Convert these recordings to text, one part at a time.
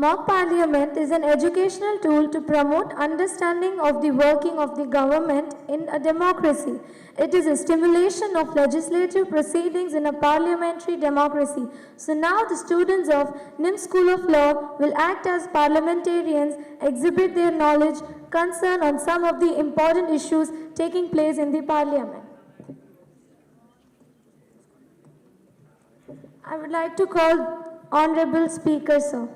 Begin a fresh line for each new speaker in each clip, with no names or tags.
Mock parliament is an educational tool to promote understanding of the working of the government in a democracy. It is a stimulation of legislative proceedings in a parliamentary democracy. So now the students of NIM School of Law will act as parliamentarians, exhibit their knowledge, concern on some of the important issues taking place in the parliament. I would like to call Honorable Speaker, sir.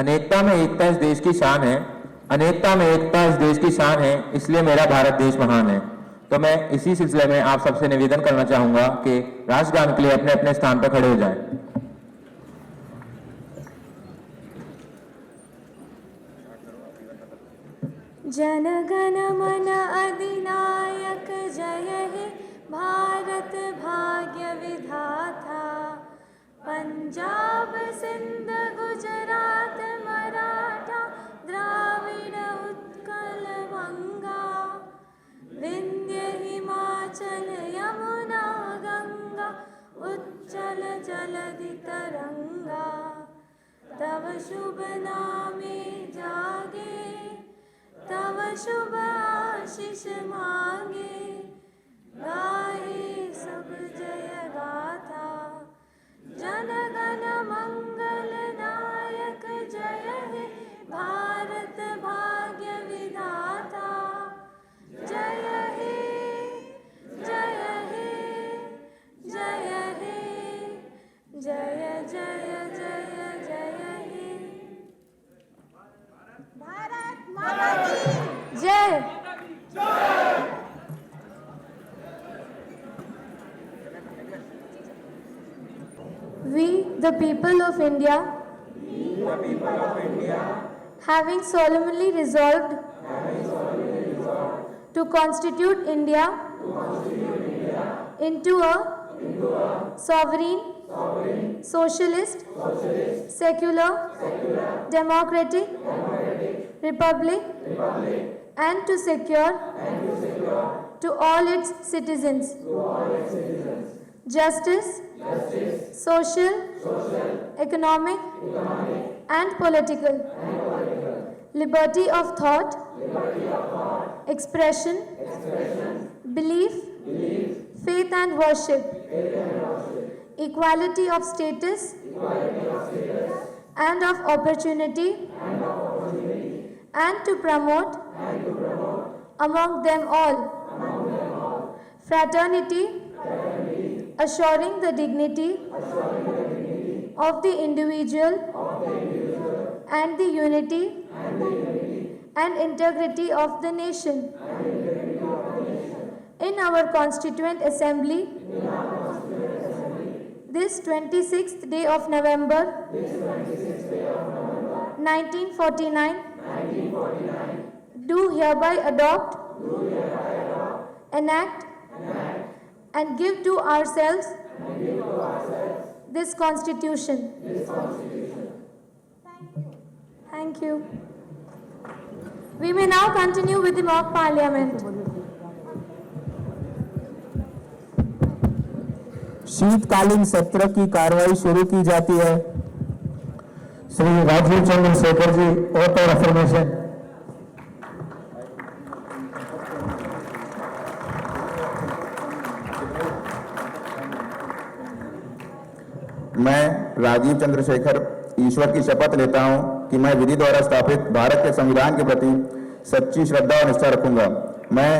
अनेकता में एकता इस देश की शान है। अनेकता में एकता इस देश की शान है, इसलिए मेरा भारत देश महान है। तो मैं इसी सिलसिले में आप सबसे निवेदन करना चाहूंगा कि राष्ट्रगान के लिए अपने अपने स्थान पर खड़े हो जाएं।
जनगण मन अधिनायक जय हे भारत भाग्य विधाता। पंजाब सिंध गुजरात मराठा द्राविड़ उत्कल बंगा। विंध्य हिमाचल यमुना गंगा उच्चल जलधि तरंगा। तव शुभ नामे जागे तव शुभ आशीष मांगे। गाए सब जय गाथा जनगण मंगल दायक जय हे भारत भाग्य विधाता। जय हे जय हे जय हे जय जय जय जय हे। भारत माता की जय। We, the people of India, having solemnly resolved to constitute India into a sovereign, socialist, secular, democratic republic, and to secure to all its citizens justice, social, economic, and political, liberty of thought, expression, belief, faith and worship, equality of status and of opportunity, and to promote among them all fraternity, assuring the dignity of the individual and the unity and integrity of the nation. In our Constituent Assembly, this 26th day of November 1949, do hereby adopt, enact, and give to ourselves this Constitution. Thank you. We may now continue with the mock parliament.
शीतकालीन सत्र की कार्रवाई शुरू की जाती है। Shri Rajiv Chandrashekhar ji, oath of affirmation.
मैं राजीव चंद्रशेखर ईश्वर की शपथ लेता हूं कि मैं विधि द्वारा स्थापित भारत के संविधान के प्रति सच्ची श्रद्धा और निष्ठा रखूंगा। मैं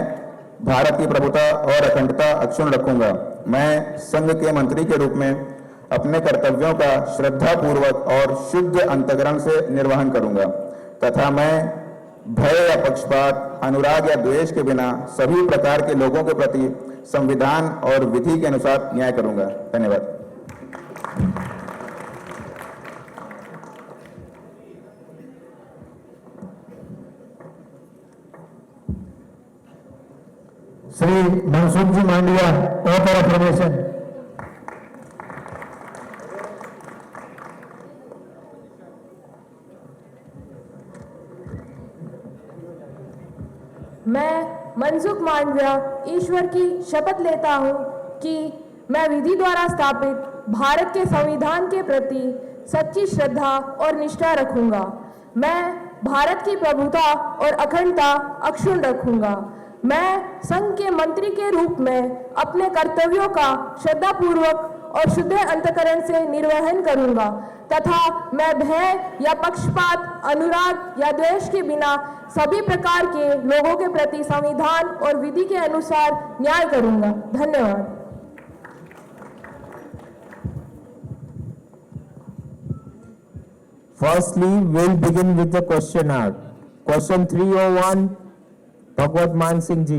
भारत की प्रभुता और अखंडता अक्षुण्ण रखूंगा। मैं संघ के मंत्री के रूप में अपने कर्तव्यों का श्रद्धापूर्वक और शुद्ध अंतःकरण से निर्वहन करूंगा तथा मैं भय या पक्षपात, अनुराग या द्वेष के बिना सभी प्रकार के लोगों के प्रति संविधान और विधि के अनुसार न्याय करूंगा। धन्यवाद।
श्री मनसुख जी मांडविया, ओथ ऑफ अफर्मेशन।
मैं
मनसुख मांडविया ईश्वर की शपथ लेता हूँ कि मैं विधि द्वारा स्थापित भारत के संविधान के प्रति सच्ची श्रद्धा और निष्ठा रखूंगा। मैं भारत की प्रभुता और अखंडता अक्षुण्ण रखूंगा। मैं संघ के मंत्री के रूप में अपने कर्तव्यों का श्रद्धापूर्वक और शुद्ध अंतःकरण से निर्वहन करूंगा तथा मैं भय या पक्षपात, अनुराग या द्वेष के बिना सभी प्रकार के लोगों के प्रति संविधान और विधि के अनुसार न्याय करूंगा। धन्यवाद।
Firstly, we'll begin with the question hour. Question 301, भगवत मान सिंह जी।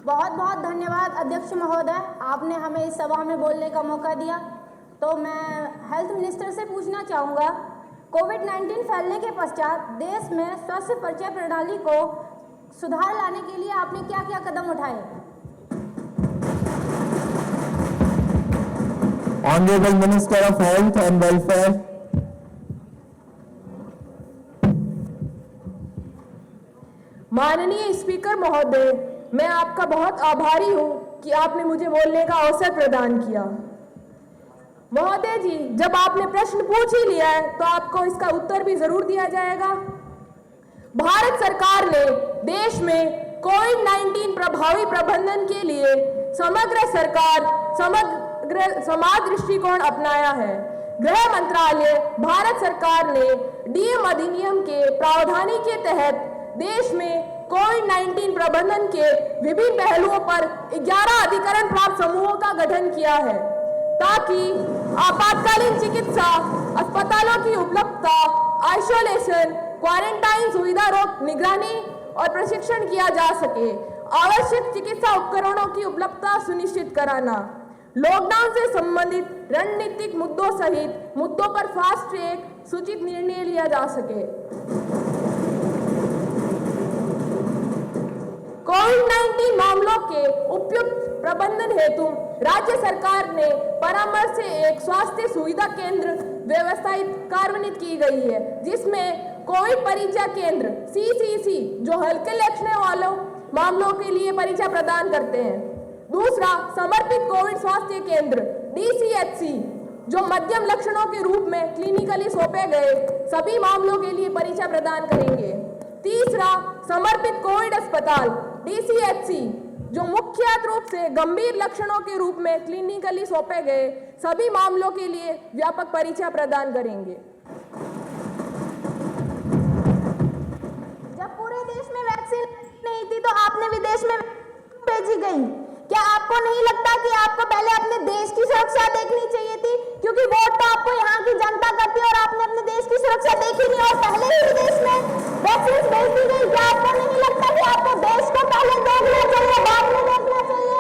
बहुत बहुत धन्यवाद अध्यक्ष महोदय, आपने हमें इस सभा में बोलने का मौका दिया। तो मैं हेल्थ मिनिस्टर से पूछना चाहूँगा, कोविड-19 फैलने के पश्चात देश में स्वास्थ्य परिचय प्रणाली को सुधार लाने के लिए आपने क्या क्या कदम उठाए?
Honorable Minister of Health and Welfare.
माननीय स्पीकर महोदय, मैं आपका बहुत आभारी हूं कि आपने मुझे बोलने का अवसर प्रदान किया। महोदय जी, जब आपने प्रश्न पूछ ही लिया है तो आपको इसका उत्तर भी जरूर दिया जाएगा। भारत सरकार ने देश में कोविड-19 प्रभावी प्रबंधन के लिए समग्र समाज दृष्टिकोण अपनाया है। गृह मंत्रालय भारत सरकार ने डीएम अधिनियम के प्रावधान के तहत देश में कोविड-19 प्रबंधन के विभिन्न पहलुओं पर 11 अधिकरण प्राप्त समूहों का गठन किया है ताकि आपातकालीन चिकित्सा, अस्पतालों की उपलब्धता, आइसोलेशन, क्वारंटाइन सुविधा, रोग निगरानी और प्रशिक्षण किया जा सके, आवश्यक चिकित्सा उपकरणों की उपलब्धता सुनिश्चित कराना, लॉकडाउन से संबंधित रणनीतिक मुद्दों सहित मुद्दों पर फास्ट ट्रैक सूचित निर्णय लिया जा सके। कोविड-19 मामलों के उपयुक्त प्रबंधन हेतु राज्य सरकार ने परामर्श से एक स्वास्थ्य सुविधा केंद्र व्यवस्था कार्यान्वित की गई है, जिसमें कोविड परीक्षा केंद्र CCC जो हल्के लक्षणों वालों मामलों के लिए परीक्षा प्रदान करते हैं। दूसरा, समर्पित कोविड स्वास्थ्य केंद्र DCHC जो मध्यम लक्षणों के रूप में क्लिनिकली सौंपे गए सभी मामलों के लिए परीक्षा प्रदान करेंगे। तीसरा, समर्पित कोविड अस्पताल DCHC जो मुख्य रूप से गंभीर लक्षणों के रूप में क्लिनिकली सौंपे गए सभी मामलों के लिए व्यापक परीक्षा प्रदान करेंगे।
जब पूरे देश में वैक्सीन नहीं थी तो आपने विदेश में भेजी गई। क्या आपको नहीं लगता कि आपको पहले अपने देश की सुरक्षा देखनी चाहिए थी, क्योंकि वोट तो आपको यहाँ की जनता करती है और आपने अपने देश की सुरक्षा देखी नहीं और पहले ही विदेश में वैक्सीन भेज दी गई। क्या आपको नहीं लगता कि आपको देश को पहले देखना चाहिए, बाद में देखना चाहिए?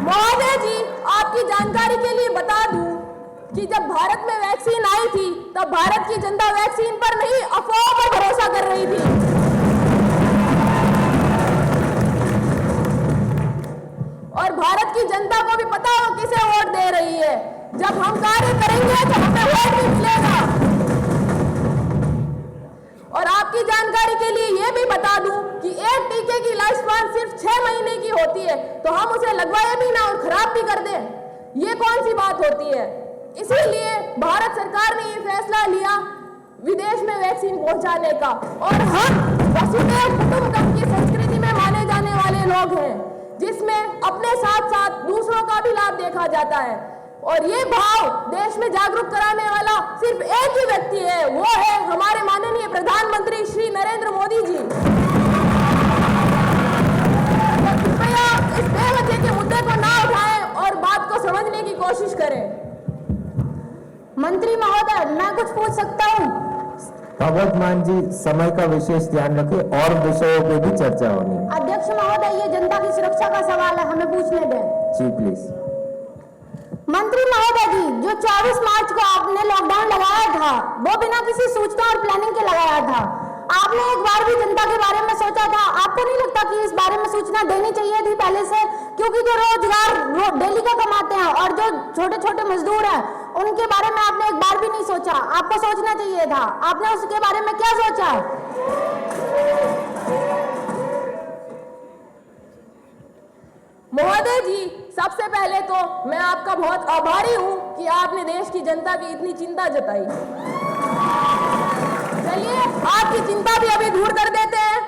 महोदय जी, आपकी जानकारी के लिए बता दूं कि जब भारत में वैक्सीन आई थी तब भारत की जनता वैक्सीन पर नहीं अफवाहों पर भरोसा कर रही थी और भारत की जनता को भी पता हो किसे वोट दे रही है। जब हम कार्य करेंगे तो हमें वोट भी मिलेगा। और आपकी जानकारी के लिए यह भी बता दूं कि एक टीके की लाइफ स्पैन सिर्फ 6 महीने की होती है, तो हम उसे लगवाए भी ना और खराब भी कर दें, ये कौन सी बात होती है? इसीलिए भारत सरकार ने ये फैसला लिया विदेश में वैक्सीन पहुंचाने का। और हम वसुधैव कुटुंबकम की संस्कृति में माने जाने वाले लोग हैं, जिसमें अपने साथ साथ दूसरों का भी लाभ देखा जाता है। और ये भाव देश में जागरूक कराने वाला सिर्फ एक ही व्यक्ति है, वो है हमारे माननीय प्रधानमंत्री श्री नरेंद्र मोदी जी। तो कृपया इस बेवजह के मुद्दे को ना उठाएं और बात को समझने की कोशिश करें।
मंत्री महोदय, मैं कुछ पूछ सकता हूँ?
भगवत मान जी, समय का विशेष ध्यान रखें और विषयों पे भी चर्चा होनी है।
अध्यक्ष महोदय, ये जनता की सुरक्षा का सवाल है, हमें पूछने दें।
जी प्लीज।
मंत्री महोदय जी, जो 24 मार्च को आपने लॉकडाउन लगाया था वो बिना किसी सूचना और प्लानिंग के लगाया था। आपने एक बार भी जनता के बारे में सोचा था? आपको नहीं लगता कि इस बारे में सूचना देनी चाहिए थी पहले से? क्योंकि जो रोजगार डेली का कमाते हैं और जो छोटे छोटे मजदूर हैं उनके बारे में आपने एक बार भी नहीं सोचा। आपको सोचना चाहिए था। आपने उसके बारे में क्या सोचा?
महोदय जी, सबसे पहले तो मैं आपका बहुत आभारी हूं कि आपने देश की जनता की इतनी चिंता जताई। चलिए आपकी चिंता भी अभी दूर कर देते हैं।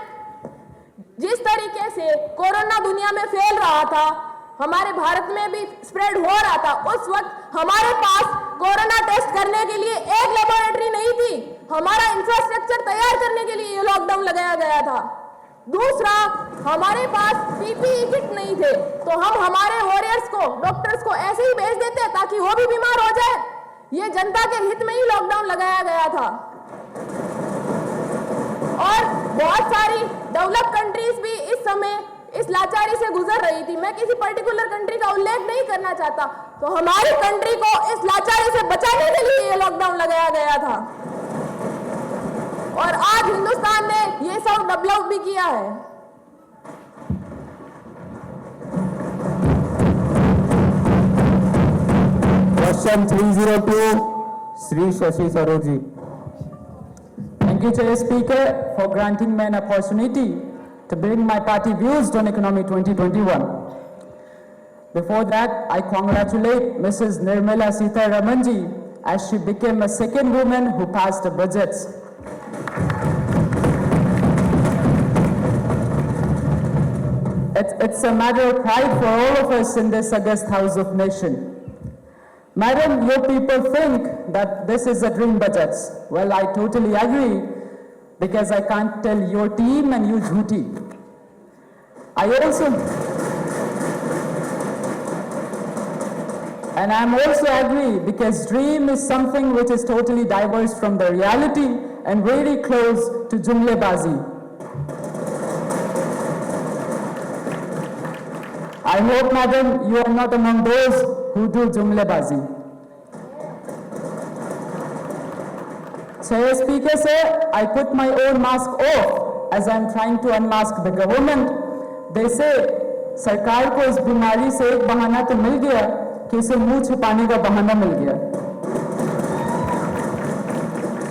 जिस तरीके से कोरोना दुनिया में फैल रहा था, हमारे भारत में भी स्प्रेड हो रहा था, उस वक्त हमारे पास कोरोना टेस्ट करने के लिए एक लेबोरेटरी नहीं थी। हमारा इंफ्रास्ट्रक्चर तैयार करने के लिए ये लॉकडाउन लगाया गया था। दूसरा, हमारे पास पीपीई किट नहीं थे, तो हम हमारे वॉरियर्स को, डॉक्टर्स को ऐसे ही भेज देते ताकि वो भी बीमार हो जाए। ये जनता के हित में ही लॉकडाउन लगाया गया था। और बहुत सारी डेवलप कंट्रीज भी इस समय इस लाचारी से गुजर रही थी। मैं किसी पर्टिकुलर कंट्री का उल्लेख नहीं करना चाहता, तो हमारी कंट्री को इस लाचारी से बचाने के लिए ये लॉकडाउन लगाया गया था। और आज हिंदुस्तान ने ये सब डेवलप भी किया है।
Question 302 Shri Shashi Saroj ji.
Thank you, Chair Speaker, for granting me an opportunity to bring my party views on Economy 2021. Before that, I congratulate Mrs. Nirmala Sitharaman ji as she became a second woman who passed the budgets. It's a matter of pride for all of us in this august house of nation. Madam, your people think that this is a dream budget. Well, I totally agree, because I can't tell your team and you jhuti. And I'm also agree, because dream is something which is totally diverse from the reality and very close to jumlebazi. I hope, madam, you are not among those who do jumlebazi. Chair Speaker, sir, I put my own mask off as I'm trying to unmask the government. They say, सरकार को इस बीमारी से एक बहाना तो मिल गया कि इसे मुंह छुपाने का बहाना मिल गया।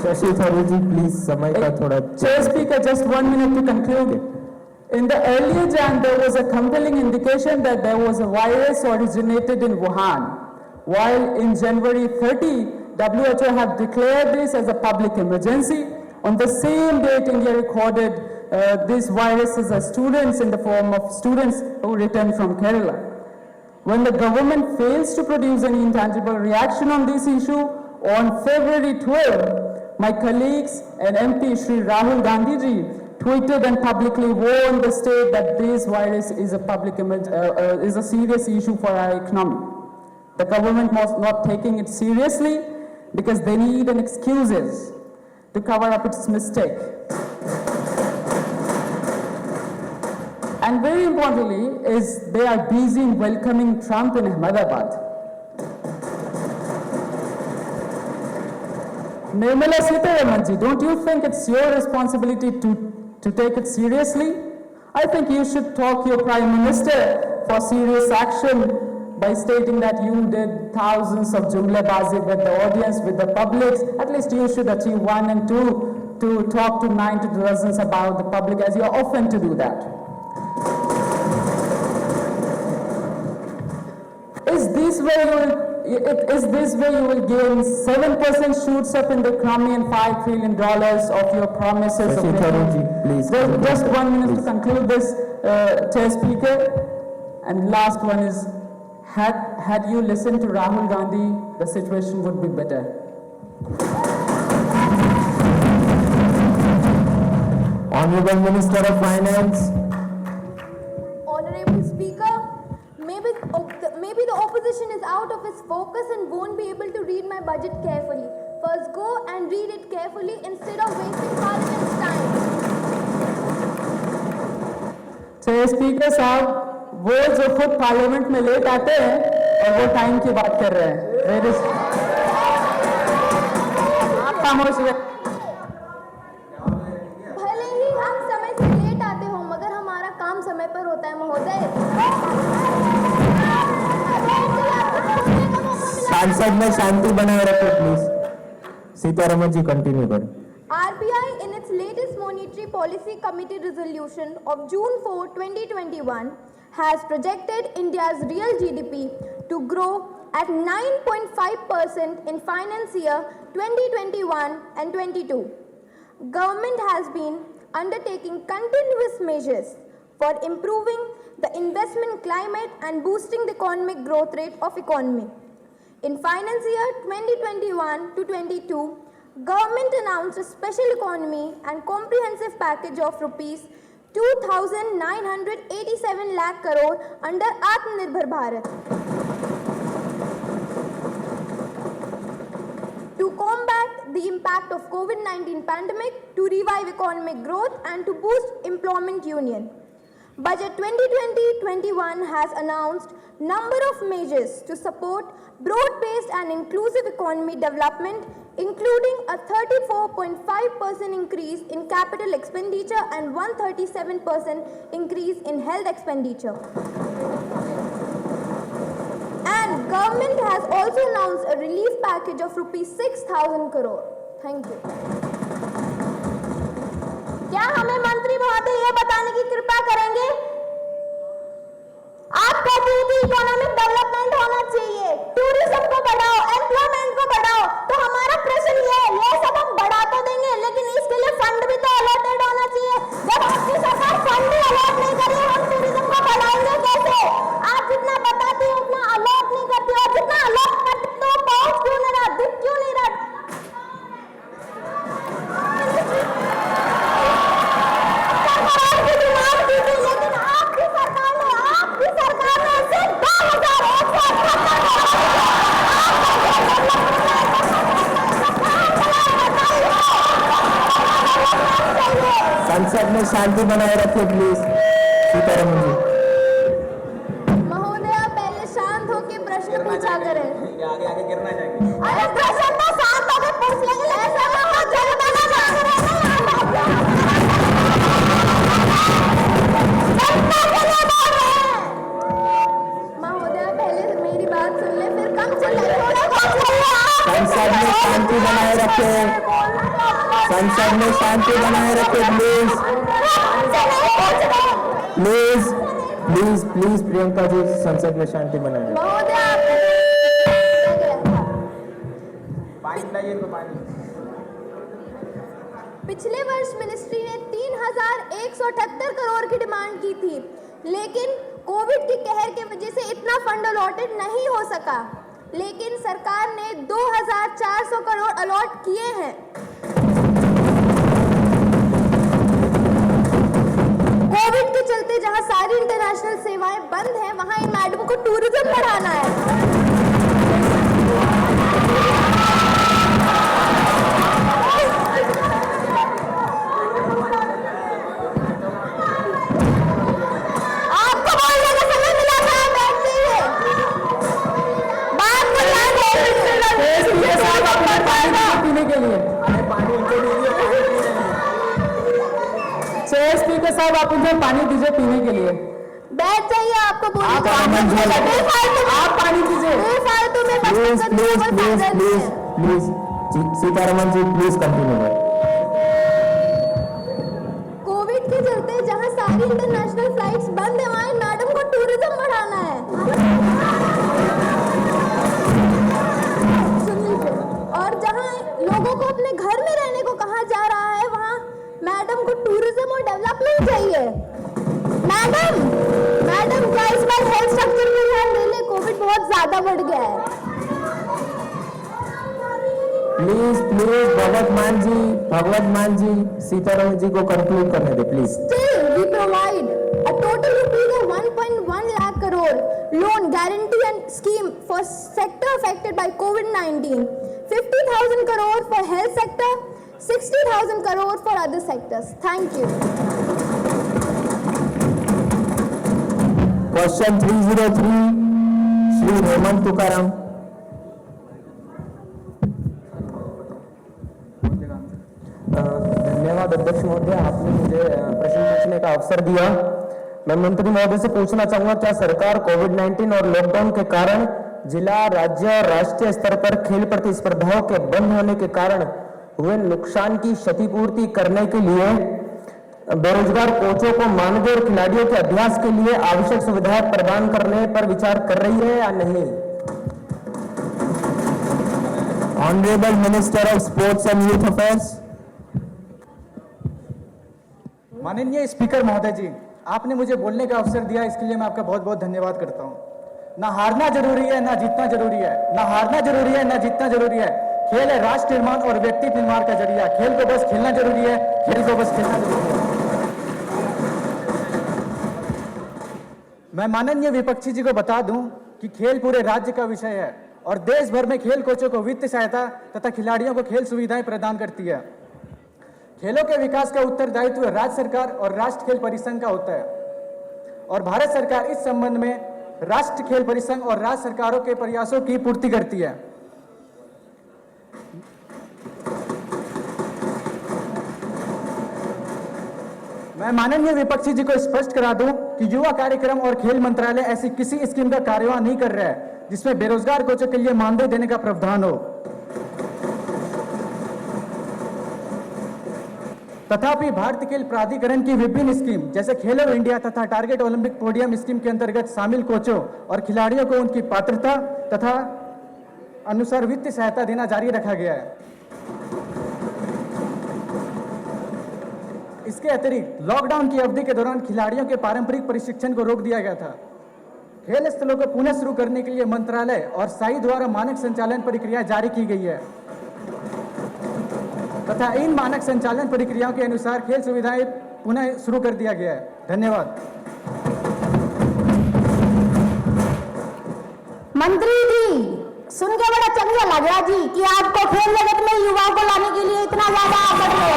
शशि थरूर जी प्लीज समय का थोड़ा।
Chair Speaker, just 1 minute to conclude. In the earlier Jan, there was a compelling indication that there was a virus originated in Wuhan, while in January 30, WHO have declared this as a public emergency. On the same date, India recorded this virus as students in the form of students who returned from Kerala. When the government fails to produce any intangible reaction on this issue, on February 12, my colleagues and MP Shri Rahul Gandhi ji tweeted and publicly warned the state that this virus is a serious issue for our economy. The government was not taking it seriously because they need an excuses to cover up its mistake. And very importantly is they are busy in welcoming Trump in Ahmedabad. Nirmala Sitharaman ji, don't you think it's your responsibility to take it seriously? I think you should talk your Prime Minister for serious action by stating that you did thousands of jumlebazi with the audience, with the public. At least you should achieve 1 and 2 to talk to 9 to dozens about the public, as you are often to do that. Is this where you will gain 7% shoots up in the economy and $5 trillion of your promises?
Shashid Tharoor ji, please.
Just 1 minute
Please.
to conclude this, Chair Speaker. And last one is, had you listened to Rahul Gandhi, the situation would be better.
Honorable Minister of Finance.
Honorable Speaker, maybe the opposition is out of its focus and won't be able to read my budget carefully. First, go and read it carefully instead of wasting Parliament's time.
Chair Speaker साहब, वो जो खुद parliament में late आते हैं और वो time की बात कर रहे हैं। आप खामोश रहे।
पर होता है महोदय।
सांसद में शांति बनाए रखें प्लीज। सीतारमन जी कंटिन्यू करें।
RBI in its latest monetary policy committee resolution of June 4, 2021 has projected India's real GDP to grow at 9.5% in finance year 2021 and 22. Government has been undertaking continuous measures for improving the investment climate and boosting the economic growth rate of economy. In finance year 2021 to 22, Government announced a special economy and comprehensive package of rupees 2,987 lakh crore under Atmanirbhar Bharat. To combat the impact of COVID-19 pandemic, to revive economic growth and to boost employment union. Budget 2020-21 has announced number of measures to support broad-based and inclusive economy development, including a 34.5% increase in capital expenditure and 137% increase in health expenditure. And government has also announced a relief package of rupees 6,000 crore. Thank you. क्या हमें मंत्री महोदय ये बताने की कृपा करेंगे? आप कहते हैं कि इकोनॉमिक डेवलपमेंट होना चाहिए, टूरिज्म को बढ़ाओ, एम्प्लॉयमेंट को बढ़ाओ, तो हमारा प्रश्न ये सब हम बढ़ा तो देंगे, लेकिन इसके लिए फंड भी तो अलॉटेड होना चाहिए। जब आपकी सरकार फंड भी अलॉट नहीं कर रही, हम टूरिज्म को बढ़ाएंगे कैसे? आप जितना बताती हो उतना अलॉट नहीं करती, और जितना अलॉट करती तो पहुंच क्यों नहीं रहा, दिख क्यों नहीं रहा? लेकिन आपकी सरकार ने सिर्फ 2021
संसद में शांति बनाए रखें प्लीज। सीतारमन जी।
महोदय पहले शांत होकर प्रश्न पूछा करें। आगे गिरना चाहिए। अरे प्रश्न तो शांत होकर पूछ लेंगे, ऐसा ना हो जुर्माना मांग रहे हैं। महोदय पहले मेरी बात सुन ले, फिर कम चिल्लाइए।
संसद में शांति बनाए रखें। संसद में शांति बनाए रखें please. Please please please Priyanka ji, संसद में शांति बनाए रखें।
महोदय पिछले वर्ष मिनिस्ट्री ने 3,178 करोड़ की डिमांड की थी, लेकिन कोविड के कहर के वजह से इतना फंड अलॉटेड नहीं हो सका, लेकिन सरकार ने 2,400 करोड़ अलॉट किए हैं। कोविड के चलते जहां सारी इंटरनेशनल सेवाएं बंद हैं, वहां इन मैडम को टूरिज्म बढ़ाना है। आपको बोलने का समय मिला था, बैठ जाइए। बात करना है
पीने के लिए। चेयर स्पीकर साहब, आप उन्हें पानी दीजिए पीने के लिए।
बैठ जाइए, आपको बोलने
आप
का
पानी दीजिए। आप पानी दीजिए।
बेफालतू में
please please please please please Sitharaman ji please continue करें।
कोविड के चलते जहां सारी इंटरनेशनल फ्लाइट्स बंद है, वहां मैडम को टूरिज्म बढ़ाना है। सुन लीजिए। और जहां लोगों को अपने घर में रहने को कहा जा रहा है, वहां मैडम को टूरिज्म और डेवलपमेंट चाहिए। मैडम क्या इस बार हेल्थ स्ट्रक्चर पर ध्यान दे ले, कोविड बहुत ज्यादा बढ़ गया है।
प्लीज प्लीज भगवत मान जी सीतारमन जी को कंक्लूड करने दे please.
Still, we provide a total rupees of 1.1 lakh crore loan guarantee and scheme for sector affected by COVID-19, 50,000 crore for health sector, 60,000 crore for other sectors. Thank you.
Question 303 Shri Hemant Tukaram. धन्यवाद अध्यक्ष महोदय, आपने मुझे प्रश्न पूछने का अवसर दिया। मैं मंत्री महोदय से पूछना चाहूंगा, क्या सरकार कोविड-19 और लॉकडाउन के कारण जिला, राज्य और राष्ट्रीय स्तर पर खेल प्रतिस्पर्धाओं के बंद होने के कारण हुए नुकसान की क्षतिपूर्ति करने के लिए बेरोजगार कोचों को मानदेय और खिलाड़ियों के अभ्यास के लिए आवश्यक सुविधाएं प्रदान करने पर विचार कर रही है या नहीं? Honourable minister of sports and youth affairs.
माननीय स्पीकर महोदय जी, आपने मुझे बोलने का अवसर दिया, इसके लिए मैं आपका बहुत बहुत धन्यवाद करता हूं। ना हारना जरूरी है, ना जीतना जरूरी है, ना हारना जरूरी है, ना जीतना जरूरी है। खेल है राष्ट्र निर्माण और व्यक्तित्व निर्माण का जरिया। खेल को बस खेलना जरूरी है, खेल को बस खेलना जरूरी है। मैं माननीय विपक्षी जी को बता दूं कि खेल पूरे राज्य का विषय है और देश भर में खेल कोचों को वित्तीय सहायता तथा खिलाड़ियों को खेल सुविधाएं प्रदान करती है। खेलों के विकास का उत्तरदायित्व राज्य सरकार और राष्ट्रीय खेल परिसंघ का होता है और भारत सरकार इस संबंध में राष्ट्रीय खेल परिसंघ और राज्य सरकारों के प्रयासों की पूर्ति करती है। मैं माननीय विपक्षी जी को स्पष्ट करा दूं कि युवा कार्यक्रम और खेल मंत्रालय ऐसी किसी स्कीम का कार्यवाही नहीं कर रहा है जिसमें बेरोजगार कोचों के लिए मानदेय देने का प्रावधान हो। तथापि भारतीय खेल प्राधिकरण की विभिन्न स्कीम जैसे खेलो इंडिया तथा टारगेट ओलंपिक पोडियम स्कीम के अंतर्गत शामिल कोचों और खिलाड़ियों को उनकी पात्रता तथा अनुसार वित्तीय सहायता देना जारी रखा गया है। इसके अतिरिक्त लॉकडाउन की अवधि के दौरान खिलाड़ियों के पारंपरिक प्रशिक्षण को रोक दिया गया था। खेल स्थलों को पुनः शुरू करने के लिए मंत्रालय और साई द्वारा मानक संचालन प्रक्रिया जारी की गई है तथा इन मानक संचालन प्रक्रियाओं के अनुसार खेल सुविधाएं पुनः शुरू कर दिया गया है। धन्यवाद।
मंत्री जी, सुन के बड़ा चंगा लगा जी कि आपको खेल जगत में युवाओं को लाने के लिए इतना ज्यादा आग्रह है।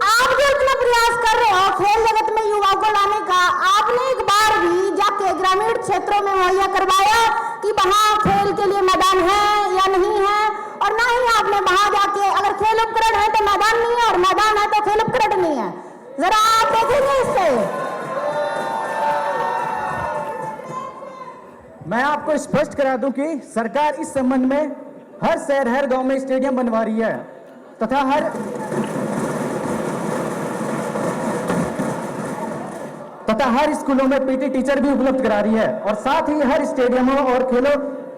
आप जो इतना प्रयास कर रहे हो खेल जगत में युवाओं को लाने का, आपने एक बार भी जाके ग्रामीण क्षेत्रों में मुहैया करवाया कि वहां खेल के लिए मैदान है या नहीं है? और ना ही आपने वहां जाके, अगर खेल उपकरण है तो मैदान नहीं है और मैदान है तो खेल उपकरण नहीं है। जरा आप देखेंगे इससे।
मैं आपको स्पष्ट करा दूं कि सरकार इस संबंध में हर शहर हर गांव में स्टेडियम बनवा रही है तथा हर स्कूलों में पीटी टीचर भी उपलब्ध करा रही है और साथ ही हर स्टेडियमों और खेलों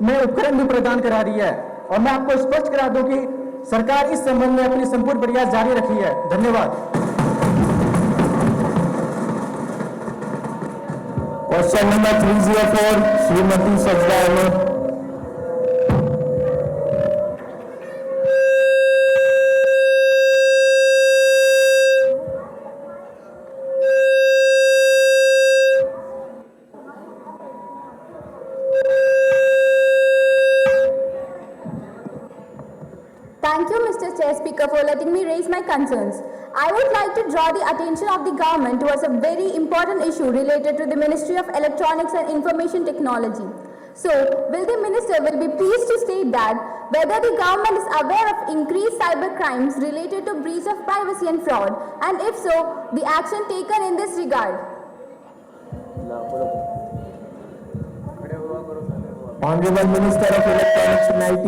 में उपकरण भी प्रदान करा रही है। और मैं आपको स्पष्ट करा दूं कि सरकार इस संबंध में अपनी संपूर्ण प्रयास जारी रखी है। धन्यवाद।
क्वेश्चन नंबर 304 श्रीमती सजदा Ahmad.
Thank you, Mr. Chair Speaker, for letting me raise my concerns. I would like to draw the attention of the government towards a very important issue related to the Ministry of Electronics and Information Technology. So, will the minister be pleased to state that whether the government is aware of increased cyber crimes related to breach of privacy and fraud, and if so, the action taken in this regard.
Honorable Minister of Electronics and IT.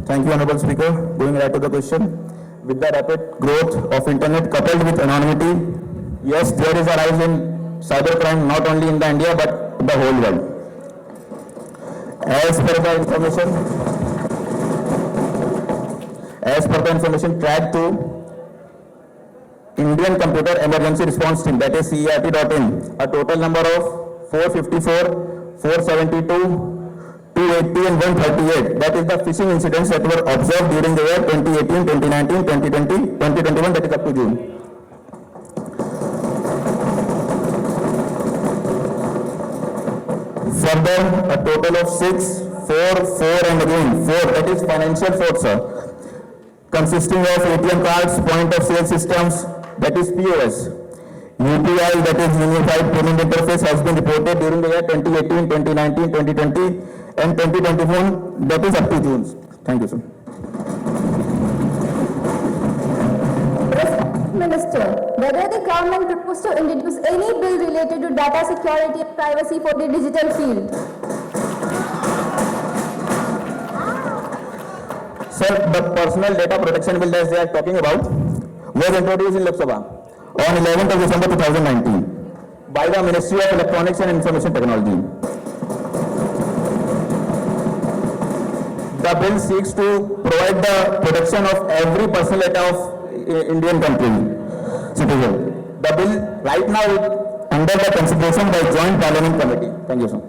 Thank you, Honorable Speaker. Going right to the question. With the rapid growth of internet coupled with anonymity, yes, there is a rise in cybercrime not only in India but the whole world. As per the information tracked to Indian Computer Emergency Response Team, that is CERT.in, a total number of 454, 472, 280 and 138. That is the phishing incidents that were observed during the year 2018, 2019, 2020, 2021, that is up to June. Further, a total of 6, 4, 4 and again 4, that is financial fraud, sir, consisting of ATM cards, point of sale systems, that is POS. UPI, that is Unified Payment Interface, has been reported during the year 2018, 2019, 2020 and 2021, that is up to June. Thank you, sir.
Minister, whether the government proposes to introduce any bill related to data security and privacy for the digital field.
Sir, the personal data protection bill that they are talking about was introduced in Lok Sabha on 11th of December 2019 by the Ministry of Electronics and Information Technology. The bill seeks to provide the protection of every personal data of Indian country citizen. The bill right now is under the consideration by Joint Parliament Committee. Thank you, sir.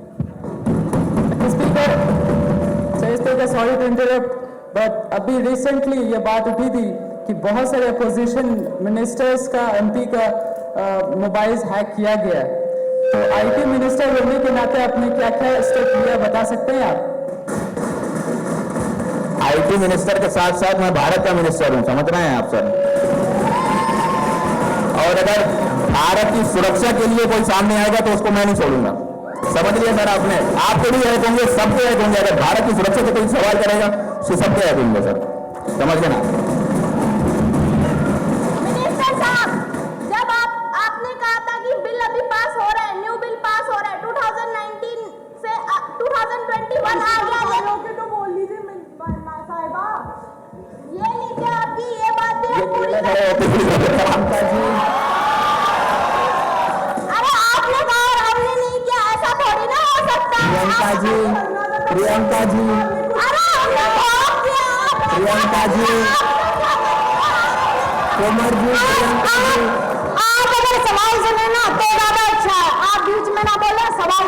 Speaker sorry to interrupt, but अभी recently ये बात उठी थी कि बहुत सारे opposition ministers का MP का मोबाइल्स हैक किया गया है। तो आईटी मिनिस्टर होने के नाते आपने क्या क्या स्टेप लिया बता सकते हैं आप?
आईटी मिनिस्टर के साथ साथ मैं भारत का मिनिस्टर हूं, समझ रहे हैं आप सर। और अगर भारत की सुरक्षा के लिए कोई सामने आएगा तो उसको मैं नहीं छोड़ूंगा, समझ लिया सर आपने। आपके भी हैक होंगे, सबके हैक होंगे। अगर भारत की सुरक्षा से कोई सवाल करेगा तो सबके हैक होंगे सर, समझ गए ना।
मिनिस्टर साहब, जब आपने कहा था कि बिल अभी पास हो रहा है, न्यू बिल पास हो रहा है, 2019 से 2021 आ गया है, तो बोल लीजिए साहिबा, ये लीजिए आपकी ये बात भी हम पूरी अरे आपने कहा और हमने नहीं किया, ऐसा थोड़ी ना हो सकता है।
प्रियंका जी, प्रियंका जी,
अरे हमने बहुत किया,
प्रियंका जी, कोमर जी, प्रियंका जी,
आप अगर सवाल सुने ना तो ज्यादा अच्छा है, आप बीच में ना बोले, सवाल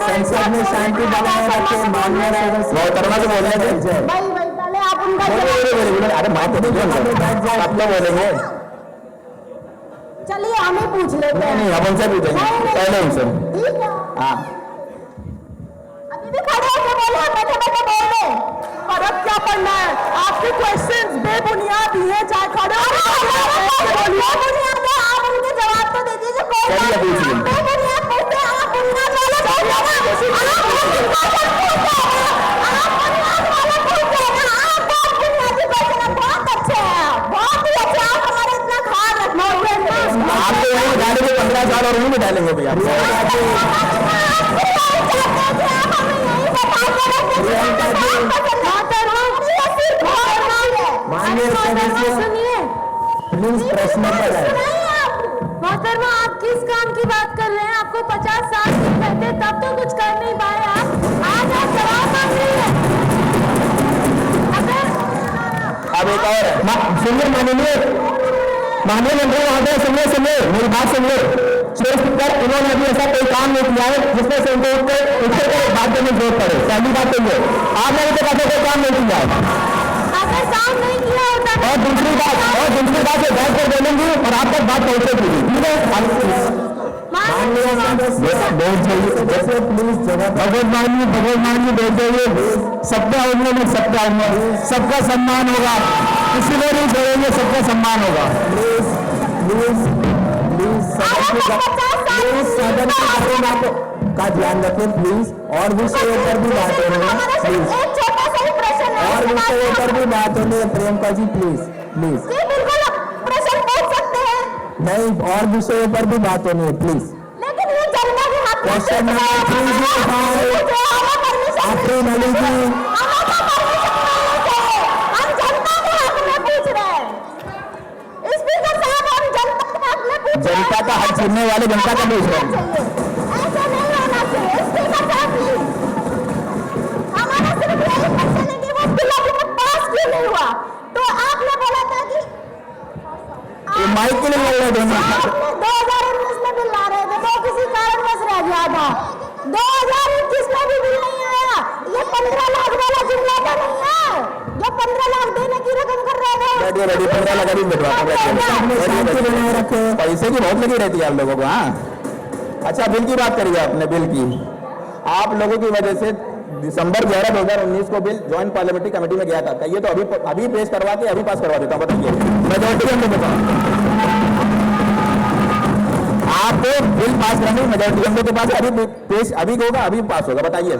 संसद में शांति बनाए रखे माननीय
मोहतरमा से बोलने दें।
भाई पहले आप उनका
अरे बात तो आप लोग बोलेंगे।
चलिए हम ही पूछ लेते हैं।
नहीं, अब उनसे पूछेंगे पहले उनसे।
ठीक है,
हाँ,
अभी भी खड़े होकर बोले, बैठे बैठे बोल रहे। फर्क क्या पड़ना है? आपके क्वेश्चंस बेबुनियाद ही है, चाहे खड़े बेबुनियाद है, आप उनके जवाब तो दे दीजिए। कौन
चलिए पूछ लेंगे।
बेबुनियाद पूछते हैं, आप बुनियाद वाले पूछ लेना। बहुत अच्छे हैं, बहुत ही अच्छे, आप हमारे इतना ख्याल रखना।
आपको यही डालेंगे 15 साल और नहीं डालेंगे भैया।
सुनिए,
प्लीज प्रश्न पर है।
मोहतरमा, आप किस काम की बात कर रहे हैं? आपको 50 साल दिन पहले तब तो कुछ कर नहीं पाए आप, आज आप जवाब मांग रही है।
अब एक और है,
सुनिए माननीय मंत्री महोदय, सुनिए मेरी बात सुनिए। चीफ स्पीकर, इन्होंने अभी ऐसा कोई काम नहीं किया है जिसमें से उनको बात देने की जरूरत पड़े। पहली बात तो ये, आप लोगों के पास कोई काम नहीं किया है।
अगर काम नहीं किया होता
और दूसरी बात ये बैठ कर बोलेंगी और आप तक बात पहुंचेगी। जैसे प्लीज भगवान बैठ जाइए। सबका उन्होंने सबका सम्मान होगा, किसी को नहीं छोड़ेंगे, सबका सम्मान होगा। प्लीज सदन का ध्यान रखें प्लीज। और विषयों पर भी बात हो रही है प्लीज,
एक छोटा सा ही प्रश्न है,
और विषयों पर भी बात हो रही है। Priyanka ji please please.
जी बिल्कुल प्रश्न पूछ सकते हैं,
नहीं, और विषयों पर भी बात होनी है प्लीज।
लेकिन ये जनता के हाथ में
क्वेश्चन नंबर 3 आपकी नली जी,
हम जनता के हक में पूछ रहे हैं। स्पीकर साहब, हम जनता के हक में पूछ रहे हैं।
जनता का हक छीनने वाले जनता का पूछ रहे हैं।
ऐसा नहीं होना चाहिए। स्पीकर साहब प्लीज, हमारा सिर्फ यही क्वेश्चन है कि वो बिल अभी तक पास क्यों नहीं हुआ? तो आपने बोला था कि
ये माइक के लिए बोल रहे थे ना।
2019 में बिल ला रहे थे, तो किसी कारणवश रह गया था। 2021 में भी बिल नहीं आया। ये 15 लाख वाला जुमला तो नहीं है जो 15 लाख देने की रकम कर रहे थे।
रेडी 15 लाख अभी पैसे की बहुत लगी रहती है आप लोगों को। हाँ, अच्छा बिल की बात करिए आपने। बिल की आप लोगों की वजह से दिसंबर 11 2019 को बिल ज्वाइंट पार्लियामेंट्री कमेटी में गया था। कहिए तो अभी पेश करवा के अभी पास करवा देता हूँ। बताइए, मेजोरिटी हमने बताया आपको बिल पास करने की मेजोरिटी हम लोग के पास अभी पेश अभी होगा, अभी पास होगा। बताइए,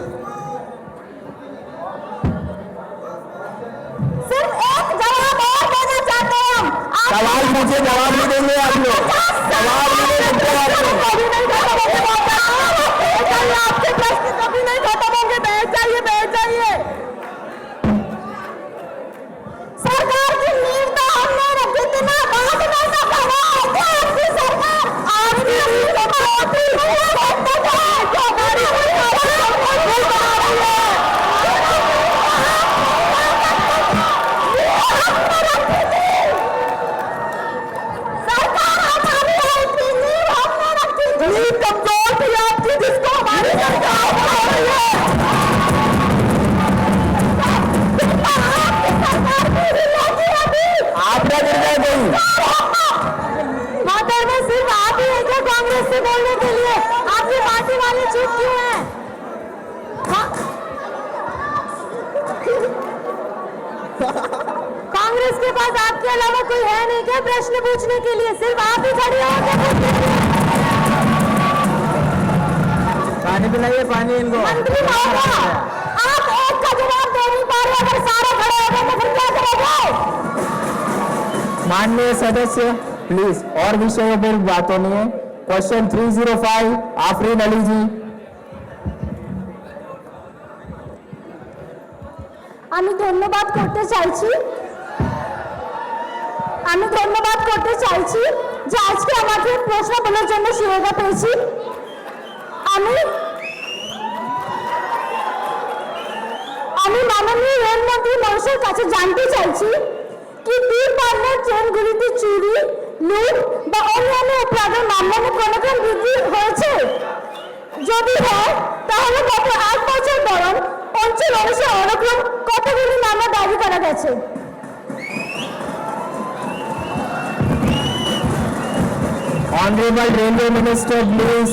सिर्फ एक जवाब और देना चाहते हैं हम।
सवाल पूछे, जवाब नहीं देंगे आप लोग, जवाब नहीं देंगे आप लोग।
आपके प्रश्न कभी नहीं खत्म होंगे, बैठ जाइए। सरकार की नींव तो हमने रखी थी ना, बाद में तो खड़ा हो गया आपकी सरकार। आपकी नींव तो बहुत ही कमजोर थी आपकी, जिसको हमारी सरकार बढ़ा रही है।
आपका गिर गए कोई?
मोहतरमा सिर्फ आप ही हैं क्या कांग्रेस से बोलने के लिए? आपकी पार्टी वाले चुप क्यों हैं? कांग्रेस के पास आपके अलावा कोई है नहीं क्या प्रश्न पूछने के लिए? सिर्फ आप ही खड़े हो।
पानी पिलाइए, पानी इनको।
मंत्री महोदय, आप एक का जवाब दे नहीं पा रहे, अगर सारे खड़े हो गए तो फिर क्या करोगे?
माननीय सदस्य प्लीज, और विषयों पर बात होनी है। क्वेश्चन 305 आफरीन अली जी।
আমি ধন্যবাদ করতে চাইছি যে আজকে আমাকে প্রশ্ন বলার জন্য সুযোগ পেয়েছি। আমি মাননীয় রেলমন্ত্রী মহাশয়ের কাছে জানতে চাইছি কি দূরপাল্লার ট্রেনগুলিতে চুরি, লুট বা অন্যান্য অপরাধের মামলা কোনো বৃদ্ধি হয়েছে? যদি হয় তাহলে গত 8 বছর দরুন অঞ্চল অনুসারে অনুক্রম কতগুলি মামলা দায়ের করা গেছে?
Honourable railway minister please.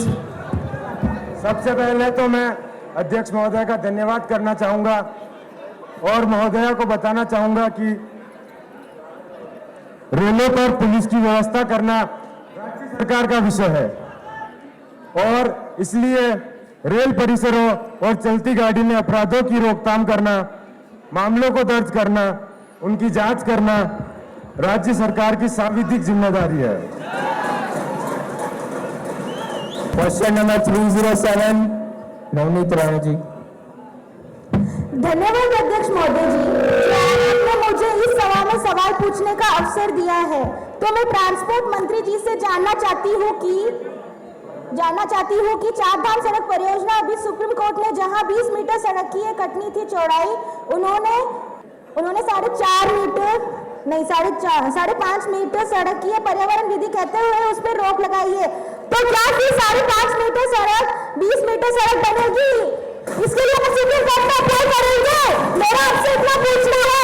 सबसे पहले तो मैं अध्यक्ष महोदय का धन्यवाद करना चाहूंगा और महोदया को बताना चाहूंगा कि रेलों पर पुलिस की व्यवस्था करना राज्य सरकार का विषय है और इसलिए रेल परिसरों और चलती गाड़ी में अपराधों की रोकथाम करना, मामलों को दर्ज करना, उनकी जांच करना राज्य सरकार की सांविधिक जिम्मेदारी है।
Question number 307 Navneet Rana ji.
धन्यवाद अध्यक्ष महोदय जी, आपने मुझे इस सवाल में सवाल पूछने का अवसर दिया है। तो मैं ट्रांसपोर्ट मंत्री जी से जानना चाहती हूँ कि चार धाम सड़क परियोजना अभी सुप्रीम कोर्ट ने जहां 20 मीटर सड़क की कटनी थी चौड़ाई, उन्होंने 4.5 मीटर नहीं 5.5 मीटर सड़क की पर्यावरण विधि कहते हुए उस पर रोक लगाई है। तो क्या फिर 5.5 मीटर सड़क 20 मीटर सड़क बनेगी? इसके लिए सुप्रीम कोर्ट में अप्लाई करेंगे? मेरा आपसे इतना पूछना है।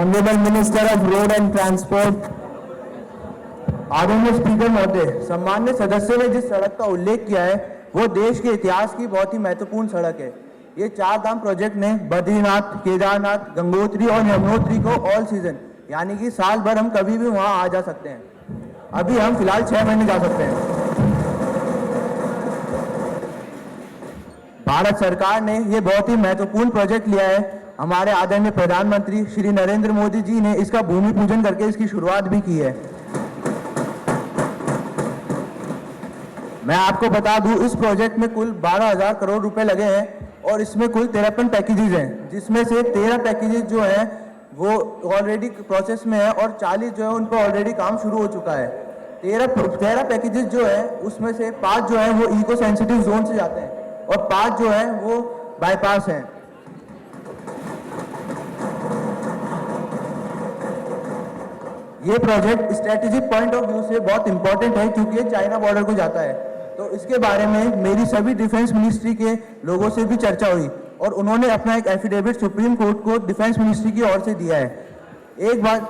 Honourable minister of road and transport.
आदरणीय स्पीकर महोदय, सम्मान्य सदस्यों ने जिस सड़क का उल्लेख किया है वो देश के इतिहास की बहुत ही महत्वपूर्ण सड़क है। ये चार धाम प्रोजेक्ट ने बद्रीनाथ, केदारनाथ, गंगोत्री और यमुनोत्री को ऑल सीजन यानी कि साल भर हम कभी भी वहां आ जा सकते हैं। अभी हम फिलहाल 6 महीने जा सकते हैं। भारत सरकार ने ये बहुत ही महत्वपूर्ण प्रोजेक्ट लिया है। हमारे आदरणीय प्रधानमंत्री श्री नरेंद्र मोदी जी ने इसका भूमि पूजन करके इसकी शुरुआत भी की है। मैं आपको बता दूं, इस प्रोजेक्ट में कुल 12,000 करोड़ रुपए लगे हैं और इसमें कुल 53 पैकेजेज हैं, जिसमें से 13 पैकेजेज जो हैं वो ऑलरेडी प्रोसेस में है और 40 जो है उन पर ऑलरेडी काम शुरू हो चुका है। 13 पैकेजेज जो है उसमें से 5 जो है वो इको सेंसिटिव जोन से जाते हैं और 5 जो है वो बाईपास हैं। ये project strategic point of view से बहुत इंपॉर्टेंट है क्योंकि ये चाइना बॉर्डर को जाता है। तो इसके बारे में मेरी सभी डिफेंस मिनिस्ट्री के लोगों से भी चर्चा हुई और उन्होंने अपना एक एफिडेविट सुप्रीम कोर्ट को डिफेंस मिनिस्ट्री की ओर से दिया है। एक बात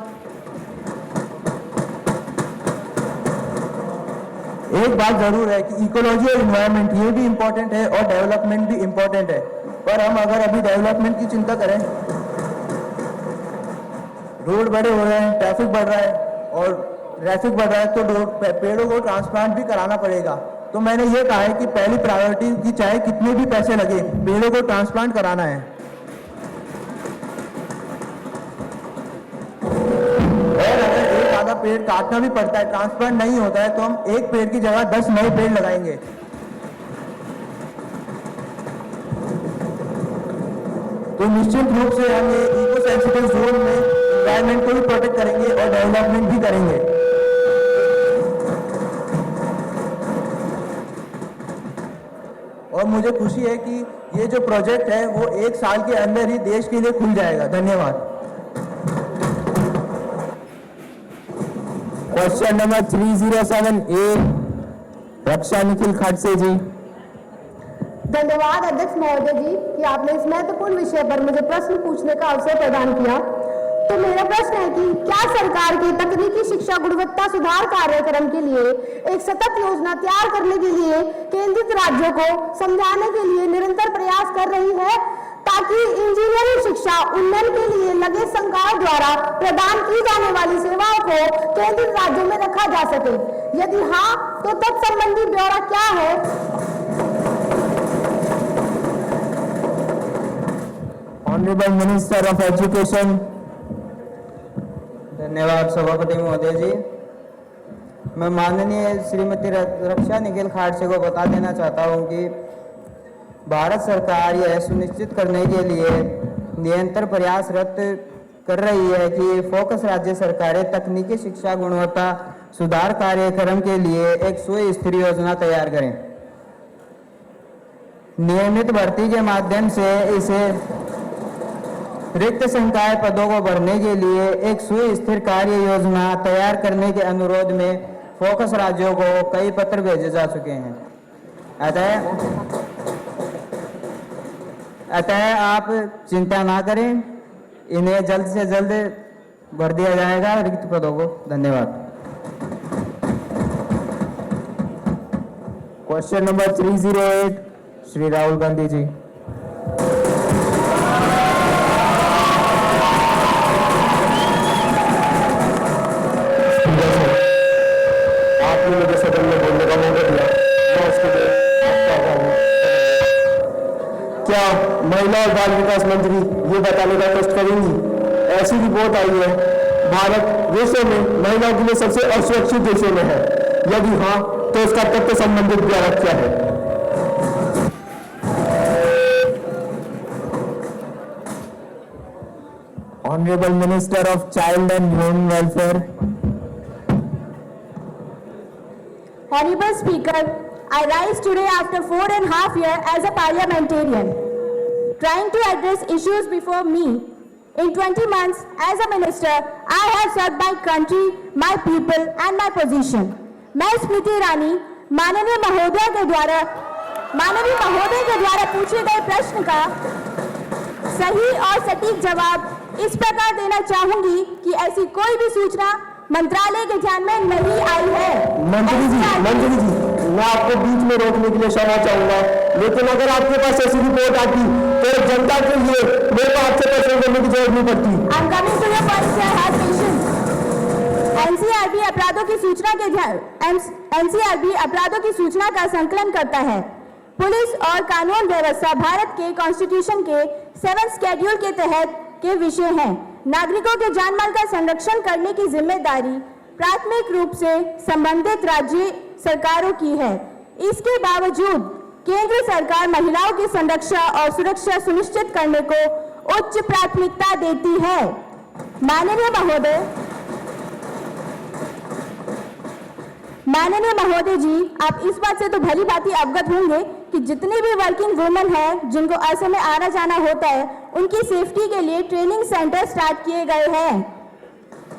जरूर है कि इकोलॉजी और इन्वायरमेंट ये भी इंपॉर्टेंट है और डेवलपमेंट भी इंपॉर्टेंट है, पर हम अगर अभी डेवलपमेंट की चिंता करें, रोड बड़े हो रहे हैं, ट्रैफिक बढ़ रहा है और ट्रैफिक बढ़ रहा है तो पेड़ों को ट्रांसप्लांट भी कराना पड़ेगा। तो मैंने ये कहा है कि पहली प्रायोरिटी की चाहे कितने भी पैसे लगे पेड़ों को ट्रांसप्लांट कराना है। ज़्यादा पेड़ काटना भी पड़ता है, ट्रांसप्लांट नहीं होता है, तो हम एक पेड़ की जगह 10 नए पेड़ लगाएंगे। तो निश्चित रूप से हम ये इको सेंसिटिव जोन में एनवायरनमेंट को भी प्रोटेक्ट करेंगे और डेवलपमेंट भी करेंगे। और मुझे खुशी है कि ये जो प्रोजेक्ट है वो 1 साल के अंदर ही देश के लिए खुल जाएगा। धन्यवाद।
क्वेश्चन नंबर 307A, रक्षा निखिल खड़से जी।
धन्यवाद अध्यक्ष महोदय जी कि आपने इस महत्वपूर्ण विषय पर मुझे प्रश्न पूछने का अवसर प्रदान किया। तो मेरा प्रश्न है कि क्या सरकार के तकनीकी शिक्षा गुणवत्ता सुधार कार्यक्रम के लिए एक सतत योजना तैयार करने के लिए केंद्रित राज्यों को समझाने के लिए निरंतर प्रयास कर रही है ताकि इंजीनियरिंग शिक्षा उन्नयन के लिए लगे संकायों द्वारा प्रदान की जाने वाली सेवाओं को केंद्रित राज्यों में रखा जा सके? यदि हाँ, तो तत्संबंधी ब्यौरा क्या है?
Honourable minister of education.
धन्यवाद सभापति महोदय जी। मैं माननीय श्रीमती रक्षा निखिल खड़से को बता देना चाहता हूं कि भारत सरकार यह सुनिश्चित करने के लिए निरंतर प्रयासरत कर रही है कि फोकस राज्य सरकारें तकनीकी शिक्षा गुणवत्ता सुधार कार्यक्रम के लिए एक सुस्थिर योजना तैयार करें। नियमित भर्ती के माध्यम से इसे रिक्त संकाय पदों को भरने के लिए एक सुस्थिर कार्य योजना तैयार करने के अनुरोध में फोकस राज्यों को कई पत्र भेजे जा चुके हैं। अतः आप चिंता ना करें, इन्हें जल्द से जल्द भर दिया जाएगा रिक्त पदों को। धन्यवाद।
Question number 308, Shri Rahul Gandhi ji.
आपने मुझे सदन में बोलने का मौका दिया, मैं उसके लिए आपका आभारी हूं। क्या महिला और बाल विकास मंत्री ये बताने का कष्ट करेंगी? ऐसी रिपोर्ट आई है भारत विश्व में महिलाओं के लिए सबसे असुरक्षित देशों में है। यदि हाँ, तो इसका तथ्य संबंधित ब्यौरा क्या है?
Honourable minister of child and human welfare.
Honorable Speaker, I rise today after 4.5 years as a parliamentarian, trying to address issues before me. In 20 months as a minister, I have served my country, my people and my position. मैं स्मृति ईरानी माननीय महोदय के द्वारा पूछे गए प्रश्न का सही और सटीक जवाब इस प्रकार देना चाहूंगी कि ऐसी कोई भी सूचना मंत्रालय के ध्यान में नहीं आई है।
मंत्री जी, मैं आपको बीच में रोकने के लिए क्षमा चाहूंगा, लेकिन अगर आपके पास ऐसी रिपोर्ट आती तो जनता के लिए मेरे को आपसे प्रश्न करने की जरूरत नहीं पड़ती।
I'm coming to your point, sir. Have patience. NCRB अपराधों की सूचना का संकलन करता है। पुलिस और कानून व्यवस्था भारत के कॉन्स्टिट्यूशन के 7th शेड्यूल के तहत के विषय हैं। नागरिकों के जानमाल का संरक्षण करने की जिम्मेदारी प्राथमिक रूप से संबंधित राज्य सरकारों की है। इसके बावजूद केंद्र सरकार महिलाओं की संरक्षा और सुरक्षा सुनिश्चित करने को उच्च प्राथमिकता देती है। माननीय महोदय जी, आप इस बात से तो भली भांति अवगत होंगे कि जितनी भी वर्किंग वुमेन है जिनको असमय आना जाना होता है, उनकी सेफ्टी के लिए ट्रेनिंग सेंटर स्टार्ट किए गए हैं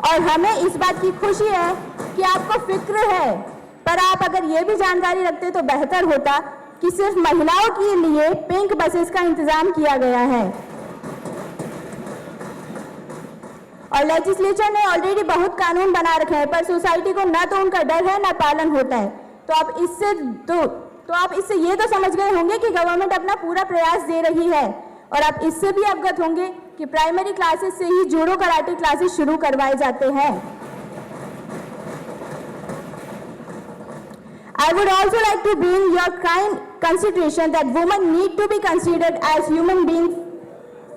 और हमें इस बात की खुशी है कि आपको फिक्र है। पर आप अगर ये भी जानकारी रखते तो बेहतर होता कि सिर्फ महिलाओं के लिए पिंक बसेस का इंतजाम किया गया है और लेजिस्लेचर ने ऑलरेडी बहुत कानून बना रखे हैं, पर सोसाइटी को ना तो उनका डर है ना पालन होता है। तो आप इससे ये तो समझ गए होंगे कि गवर्नमेंट अपना पूरा प्रयास दे रही है और आप इससे भी अवगत होंगे कि प्राइमरी क्लासेस से ही जूडो कराटे क्लासेस शुरू करवाए जाते हैं। I would also like to bring your kind consideration that women need to be considered as human beings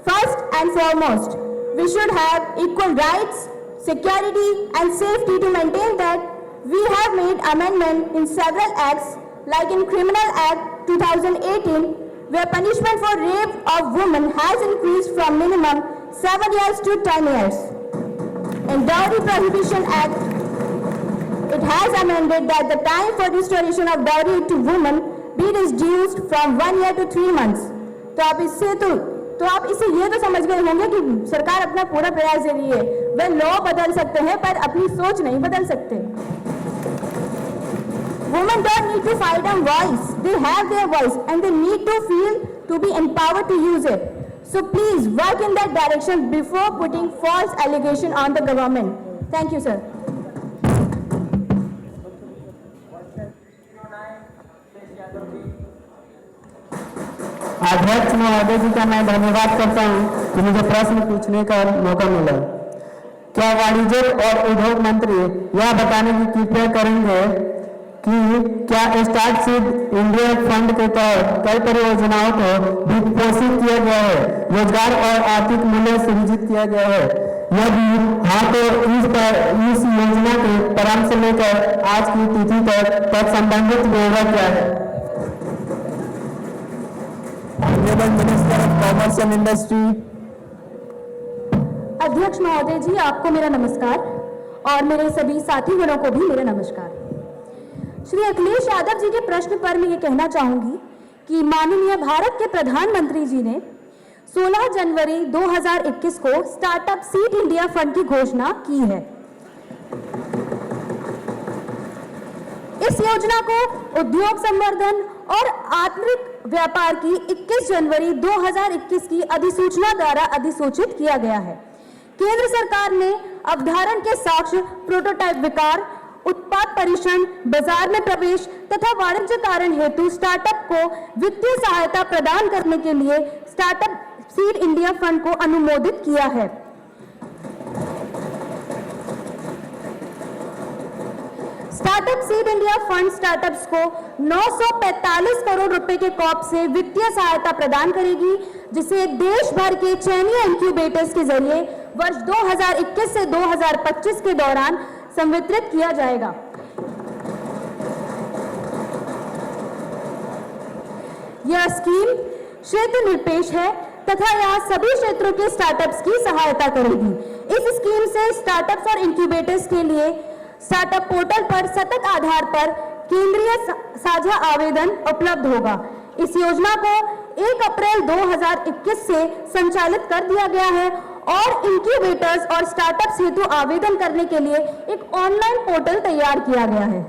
first and foremost. We should have equal rights, security and safety. To maintain that, we have made amendment in several acts, like in Criminal Act 2018, where punishment for rape of women has increased from minimum 7 years to 10 years. In Dowry Prohibition Act, it has amended that the time for restoration of dowry to women be reduced from 1 year to 3 months. तो आप इससे ये तो समझ गए होंगे कि सरकार अपना पूरा प्रयास दे रही है। वे लॉ बदल सकते हैं पर अपनी सोच नहीं बदल सकते। Women don't need to fight on voice. They have their voice and they need to feel to be empowered to use it. So please work in that direction before putting false allegation on the government. Thank you, sir.
अध्यक्ष महोदय जी का मैं धन्यवाद करता हूं कि मुझे प्रश्न पूछने का मौका मिला। क्या वाणिज्य और उद्योग मंत्री यह बताने की कृपया करेंगे कि क्या स्टार्ट सीड इंडिया फंड के तहत कई परियोजनाओं को वित्तपोषित किया गया है, रोजगार और आर्थिक मूल्य सृजित किया गया है? यदि हाँ तो इस योजना के प्रारंभ से लेकर आज की तिथि तक संबंधित ब्यौरा क्या है? Minister of commerce and industry.
अध्यक्ष महोदय जी, आपको मेरा नमस्कार और मेरे सभी साथीगणों को भी मेरा नमस्कार। श्री अखिलेश यादव जी के प्रश्न पर मैं ये कहना चाहूंगी कि माननीय भारत के प्रधानमंत्री जी ने 16 जनवरी 2021 को स्टार्टअप सीड इंडिया फंड की घोषणा की है। इस योजना को उद्योग संवर्धन और आत्मिक व्यापार की 21 जनवरी 2021 की अधिसूचना द्वारा अधिसूचित किया गया है। केंद्र सरकार ने अवधारण के साक्ष्य, प्रोटोटाइप विकार, उत्पाद परीक्षण, बाजार में प्रवेश तथा वाणिज्य कारण हेतु स्टार्टअप को वित्तीय सहायता प्रदान करने के लिए स्टार्टअप सीड इंडिया फंड को अनुमोदित किया है। Startup seed India fund startups को 945 करोड़ रुपए के कॉप से वित्तीय सहायता प्रदान करेगी, जिसे देश भर के चयनित इंक्यूबेटर्स के जरिए वर्ष 2021 से 2025 के दौरान संवितरित किया जाएगा। यह स्कीम क्षेत्र निरपेक्ष है तथा यह सभी क्षेत्रों के स्टार्टअप्स की सहायता करेगी। इस स्कीम से स्टार्टअप्स और इंक्यूबेटर्स के लिए स्टार्टअप पोर्टल पर सतत आधार पर केंद्रीय साझा आवेदन उपलब्ध होगा। इस योजना को 1 अप्रैल 2021 से संचालित कर दिया गया है और इंक्यूबेटर्स और स्टार्टअप्स हेतु आवेदन करने के लिए एक ऑनलाइन पोर्टल तैयार किया गया है।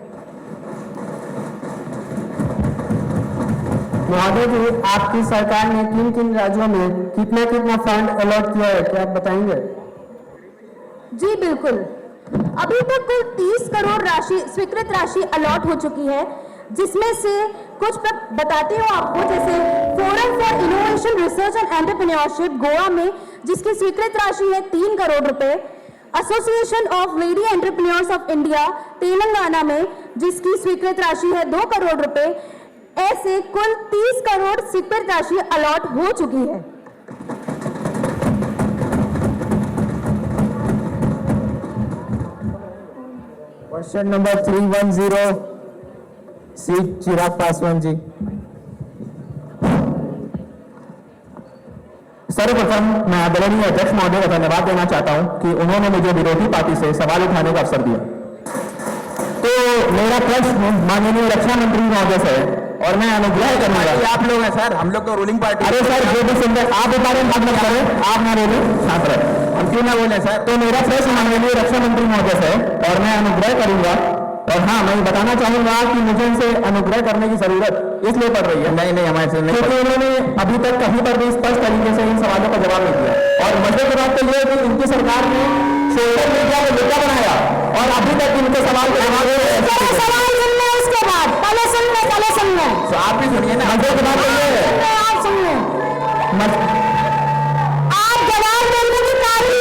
महोदय जी, आपकी सरकार ने किन राज्यों में कितना फंड अलॉट किया है, क्या आप बताएंगे?
जी बिल्कुल, अभी तक कुल 30 करोड़ राशि स्वीकृत राशि अलॉट हो चुकी है, जिसमें से कुछ बताती हूँ आपको। जैसे forum for innovation research and entrepreneurship Goa में, जिसकी स्वीकृत राशि है 3 करोड़ रुपए। Association of lady entrepreneurs of India Telangana में, जिसकी स्वीकृत राशि है 2 करोड़ रुपए। ऐसे कुल 30 करोड़ स्वीकृत राशि अलॉट हो चुकी है।
Question number 310 Shri Chirag Paswan ji.
सर्वप्रथम मैं आदरणीय अध्यक्ष महोदय का धन्यवाद देना चाहता हूं कि उन्होंने मुझे विरोधी पार्टी से सवाल उठाने का अवसर दिया। तो मेरा प्रश्न माननीय रक्षा मंत्री महोदय से है और मैं अनुग्रह करूंगा।
आप लोग हैं सर, हम लोग तो रूलिंग पार्टी।
अरे सर, जो भी सुंदर आप बता रहे बात मत करें, आप ना बोले, शांत रहे।
हम क्यों ना बोले सर?
तो मेरा प्रश्न माननीय रक्षा मंत्री महोदय से और मैं अनुग्रह करूंगा। और हाँ, मैं बताना चाहूंगा कि मुझे इनसे अनुग्रह करने की जरूरत इसलिए पड़ रही है।
नहीं हमारे से नहीं,
क्योंकि उन्होंने अभी तक कहीं पर भी स्पष्ट तरीके से इन सवालों का जवाब नहीं दिया। और मजे की बात तो ये है कि इनकी सरकार ने सोशल मीडिया को मुद्दा बनाया और अभी तक इनके सवाल का जवाब
उसके बाद पहले सुनने
तो आप भी सुनिए ना।
मजे की बात तो ये है,
आप सुनिए, आप जवाब देने की तारीफ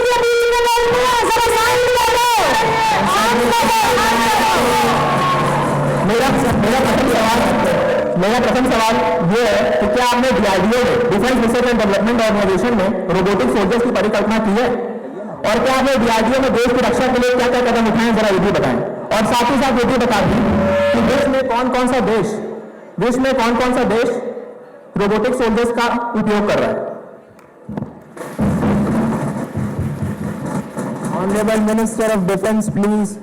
के बीच में बोलते हैं, जरा शांत रहो।
मेरा प्रथम सवाल ये है कि क्या आपने DRDO में, defence research and development organisation में रोबोटिक सोल्जर्स की परिकल्पना की है?
और क्या आपने डीआरडीओ में देश की रक्षा के लिए क्या क्या कदम उठाए जरा ये भी बताएं। और साथ ही साथ ये भी बता दें कि विश्व में कौन कौन सा देश रोबोटिक सोल्जर्स का उपयोग कर रहा है। Honourable minister of defence please.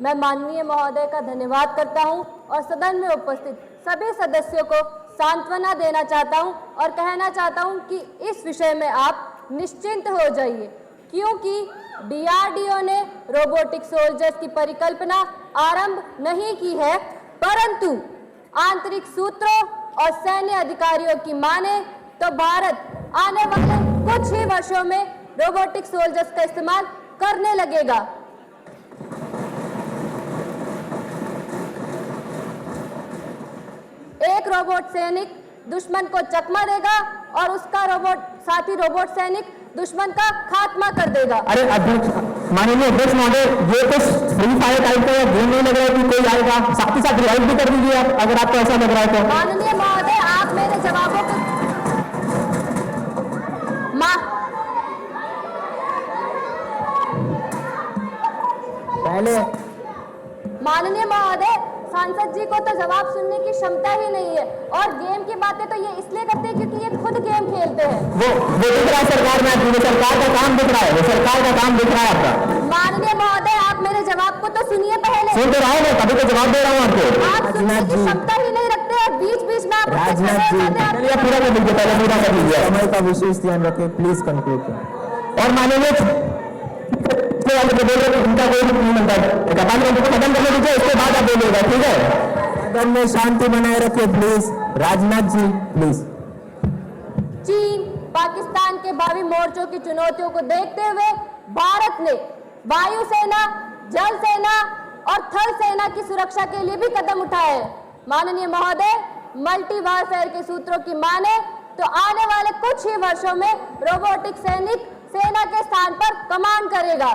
मैं माननीय महोदय का धन्यवाद करता हूं और सदन में उपस्थित सभी सदस्यों को सांत्वना देना चाहता हूं और कहना चाहता हूं कि इस विषय में आप निश्चिंत हो जाइए, क्योंकि डीआरडीओ ने रोबोटिक सोल्जर्स की परिकल्पना आरंभ नहीं की है, परंतु आंतरिक सूत्रों और सैन्य अधिकारियों की माने तो भारत आने वाले कुछ ही वर्षों में रोबोटिक सोल्जर्स का इस्तेमाल करने लगेगा। एक रोबोट सैनिक दुश्मन को चकमा देगा और उसका साथी रोबोट सैनिक दुश्मन का खात्मा कर देगा।
अरे अध्यक्ष, माननीय अध्यक्ष महोदय, ये तो फ्री फायर टाइप का गेम नहीं लग रहा है कि कोई आएगा, साथ ही साथ रिवाइव भी कर दीजिए आप, अगर आपको ऐसा लग रहा है तो।
माननीय महोदय, आप मेरे जवाबों को
पहले
माननीय महोदय, सांसद जी को तो जवाब सुनने की क्षमता ही नहीं है और गेम की बातें तो ये इसलिए करते हैं क्योंकि ये खुद गेम खेलते हैं।
वो दिख रहा है सरकार में, आपकी सरकार का काम दिख रहा है, वो सरकार का काम दिख रहा है आपका।
माननीय महोदय, आप मेरे जवाब को तो सुनिए पहले।
सुन तो रहा हूँ मैं, तभी तो जवाब दे रहा हूँ आपको।
आप सुनने की क्षमता ही नहीं रखते और बीच बीच में आप
राजनाथ जी, चलिए पूरा कर लीजिए, पहले पूरा कर लीजिए, समय का विशेष ध्यान रखें, प्लीज कंक्लूड करें। और माननीय उनका कोई नहीं बनता, खत्म करने दीजिए, उसके बाद आप बोलिएगा, ठीक है। सदन में शांति बनाए रखे प्लीज। राजनाथ जी प्लीज।
चीन पाकिस्तान के भावी मोर्चों की चुनौतियों को देखते हुए भारत ने वायुसेना, जल सेना और थल सेना की सुरक्षा के लिए भी कदम उठाए हैं। माननीय महोदय, मल्टी वारफेयर के सूत्रों की माने तो आने वाले कुछ ही वर्षों में रोबोटिक सैनिक सेना के स्थान पर कमांड करेगा।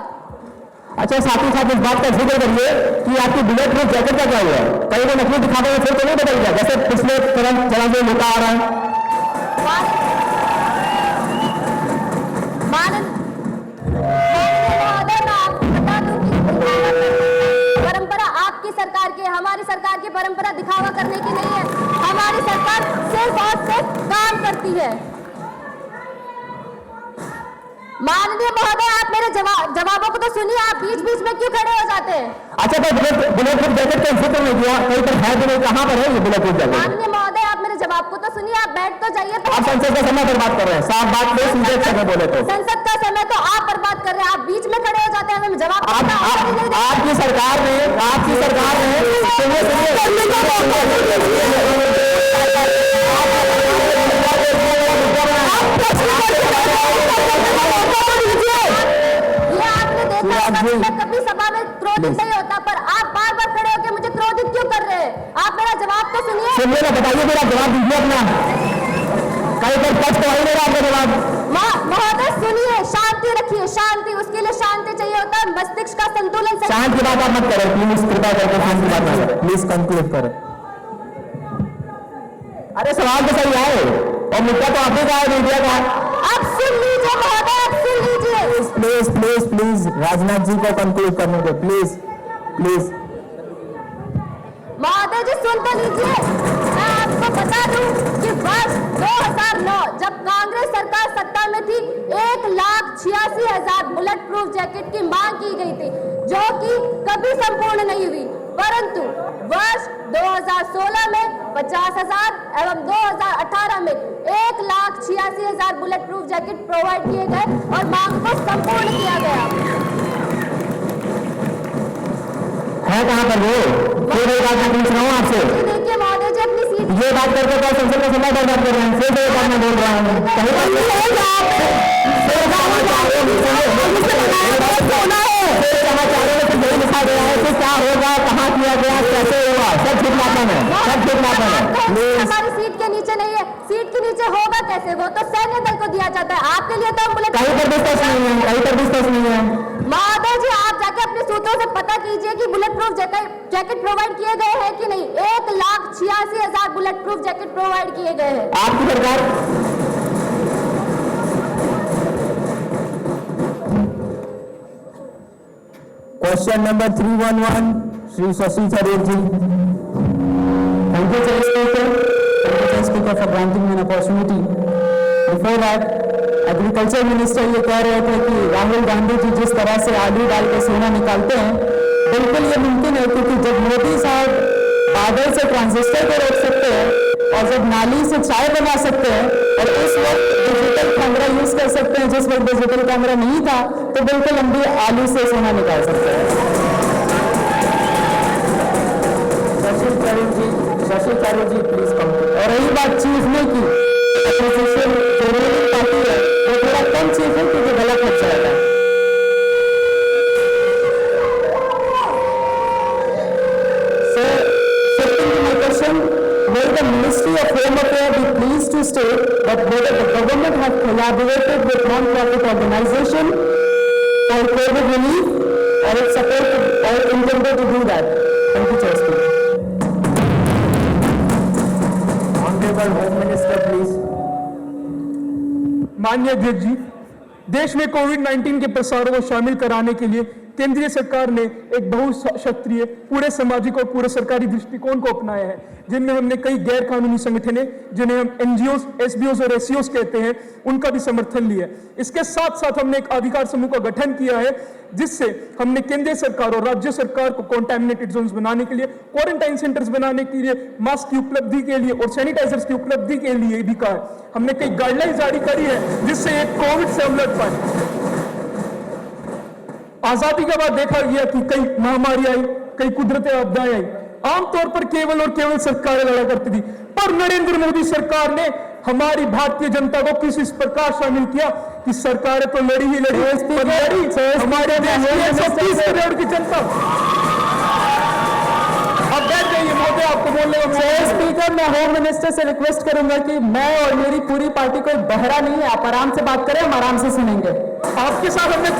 अच्छा, साथ ही साथ इस बात का जिक्र करिए कि आपकी बुलेट प्रूफ जैकेट का क्या हुआ? कहीं वो नकली दिखाते हैं फिर तो नहीं बदल गया, जैसे पिछले चरण से होता आ रहा है।
परंपरा आपकी सरकार की, हमारी सरकार की परंपरा दिखावा करने की नहीं है। हमारी सरकार सिर्फ और सिर्फ काम करती है। माननीय महोदय, आप मेरे जवाबों को तो सुनिए, आप बीच बीच में क्यों खड़े हो जाते हैं?
अच्छा, तो बुलेट प्रूफ जैकेट का जिक्र नहीं किया, कहीं पर है तो नहीं, कहाँ पर है ये बुलेट प्रूफ जैकेट?
माननीय महोदय, आप मेरे जवाब को तो सुनिए, आप बैठ तो जाइए।
आप संसद का समय बर्बाद कर रहे हैं, साफ बात में सीधे समय बोले तो।
संसद का समय तो आप बर्बाद कर रहे हैं, आप बीच में खड़े हो जाते हैं, हमें जवाब
आपकी सरकार ने
कभी सभा में क्रोधित नहीं होता, पर आप बार बार खड़े होकर मुझे क्रोधित क्यों कर रहे हैं? आप मेरा जवाब तो सुनिए।
सुनिए ना, बताइए, मेरा जवाब दीजिए अपना। कहीं पर पक्ष तो ही नहीं रहा आपका जवाब।
महोदय सुनिए, शांति रखिए, शांति, उसके लिए शांति चाहिए होता है, मस्तिष्क का संतुलन।
शांत की बात आप मत करें प्लीज, कृपया करके शांत की बात ना करें, प्लीज कंक्लूड करें। अरे सवाल तो सही आए और मुद्दा तो आप ही का है, मीडिया का।
आप सुन लीजिए महोदय, आप सुन लीजिए।
Please please please Rajnath ji को कंक्लूड करने दो, प्लीज प्लीज।
महोदय जी सुन तो लीजिए, मैं आपको बता दूं कि वर्ष 2009 जब कांग्रेस सरकार सत्ता में थी, 1,86,000 बुलेट प्रूफ जैकेट की मांग की गई थी, जो कि कभी संपूर्ण नहीं हुई, परंतु वर्ष 2016 में 50,000 एवं 2018 में 1,86,000 बुलेट प्रूफ जैकेट प्रोवाइड किए गए और मांग को संपूर्ण किया गया।
है कहाँ पर वो? फिर एक बात मैं पूछ रहा हूँ आपसे।
देखिए महोदय जी, अपनी सीट
ये बात करके तो संसद का समय बर्बाद कर रहे हैं, फिर एक बात मैं बोल रहा हूँ, कहीं यही लिखा गया है कि क्या होगा, कहाँ किया गया, कैसे होगा, सब ठिकनापन है, सब ठिकनापन है।
हमारी सीट के नीचे नहीं है, सीट के नीचे होगा कैसे? वो तो सैन्य दल को दिया जाता है, आपके लिए तो हम बुलेट।
कहीं पर डिस्कस नहीं है, कहीं पर डिस्कस नहीं है।
महोदय जी, आप जाके अपने सूत्रों से पता कीजिए कि बुलेट प्रूफ जैकेट प्रोवाइड किए गए हैं कि नहीं। 1,86,000 बुलेट प्रूफ जैकेट प्रोवाइड किए गए हैं।
आपकी सरकार question number 311 Shri Shashi Tharoor ji.
Thank you, Chair Speaker. Thank you, Chair Speaker, for granting me an opportunity. Before that, agriculture minister ये कह रहे थे कि राहुल गांधी जी जिस तरह से आलू डाल के सोना निकालते हैं, बिल्कुल ये मुमकिन है, क्योंकि जब मोदी साहब बादल से ट्रांजिस्टर को रोक सकते हैं और जब नाली से चाय बना सकते हैं और उस वक्त डिजिटल कैमरा यूज कर सकते हैं जिस वक्त डिजिटल कैमरा नहीं था, तो बिल्कुल हम भी आलू से सोना निकाल सकते हैं।
शशि थरूर जी प्लीज कम।
और रही बात चीफ ने की, अपोजिशन जो रूलिंग पार्टी है वो थोड़ा कम चीफ है क्योंकि गलत लग जाएगा। Will the Ministry of Home Affairs be pleased to state that whether the government have collaborated with non-profit organization for COVID relief or it's supposed or intended to do that? Thank you, Chair Speaker.
Honorable Home Minister, please.
माननीय अध्यक्ष जी, देश में कोविड-19 के प्रसार को शामिल कराने के लिए केंद्रीय सरकार ने एक बहुक्षेत्रीय पूरे सामाजिक और पूरे सरकारी दृष्टिकोण को अपनाया है, जिनमें हमने कई गैर कानूनी संगठनें जिन्हें हम एनजीओस, एसबीओस और एससीओस कहते हैं, उनका भी समर्थन लिया है। इसके साथ साथ हमने एक अधिकार समूह का गठन किया है, जिससे हमने केंद्रीय सरकार और राज्य सरकार को कंटामिनेटेड जोन्स बनाने के लिए, क्वारंटाइन सेंटर्स बनाने के लिए, मास्क की उपलब्धि के लिए और सैनिटाइजर्स की उपलब्धि के लिए भी कहा है। हमने कई गाइडलाइंस जारी करी है जिससे एक कोविड से हम लड़ पाए। आजादी के बाद देखा गया कि कई महामारी आई, कई कुदरती आपदाएं आई, आमतौर पर केवल और केवल सरकारें लड़ा करती थी, पर नरेंद्र मोदी सरकार ने हमारी भारतीय जनता को किस इस प्रकार शामिल किया कि सरकारें तो लड़ी ही लड़ी, पर लड़ी हमारे देश की 130 करोड़ की जनता। अब बैठ जाइए महोदय, आपको बोलने का।
स्पीकर, मैं होम मिनिस्टर से रिक्वेस्ट करूंगा कि मैं और मेरी पूरी पार्टी कोई बहरा नहीं है, आप आराम से बात करें, हम आराम से सुनेंगे।
आपके साथ हमने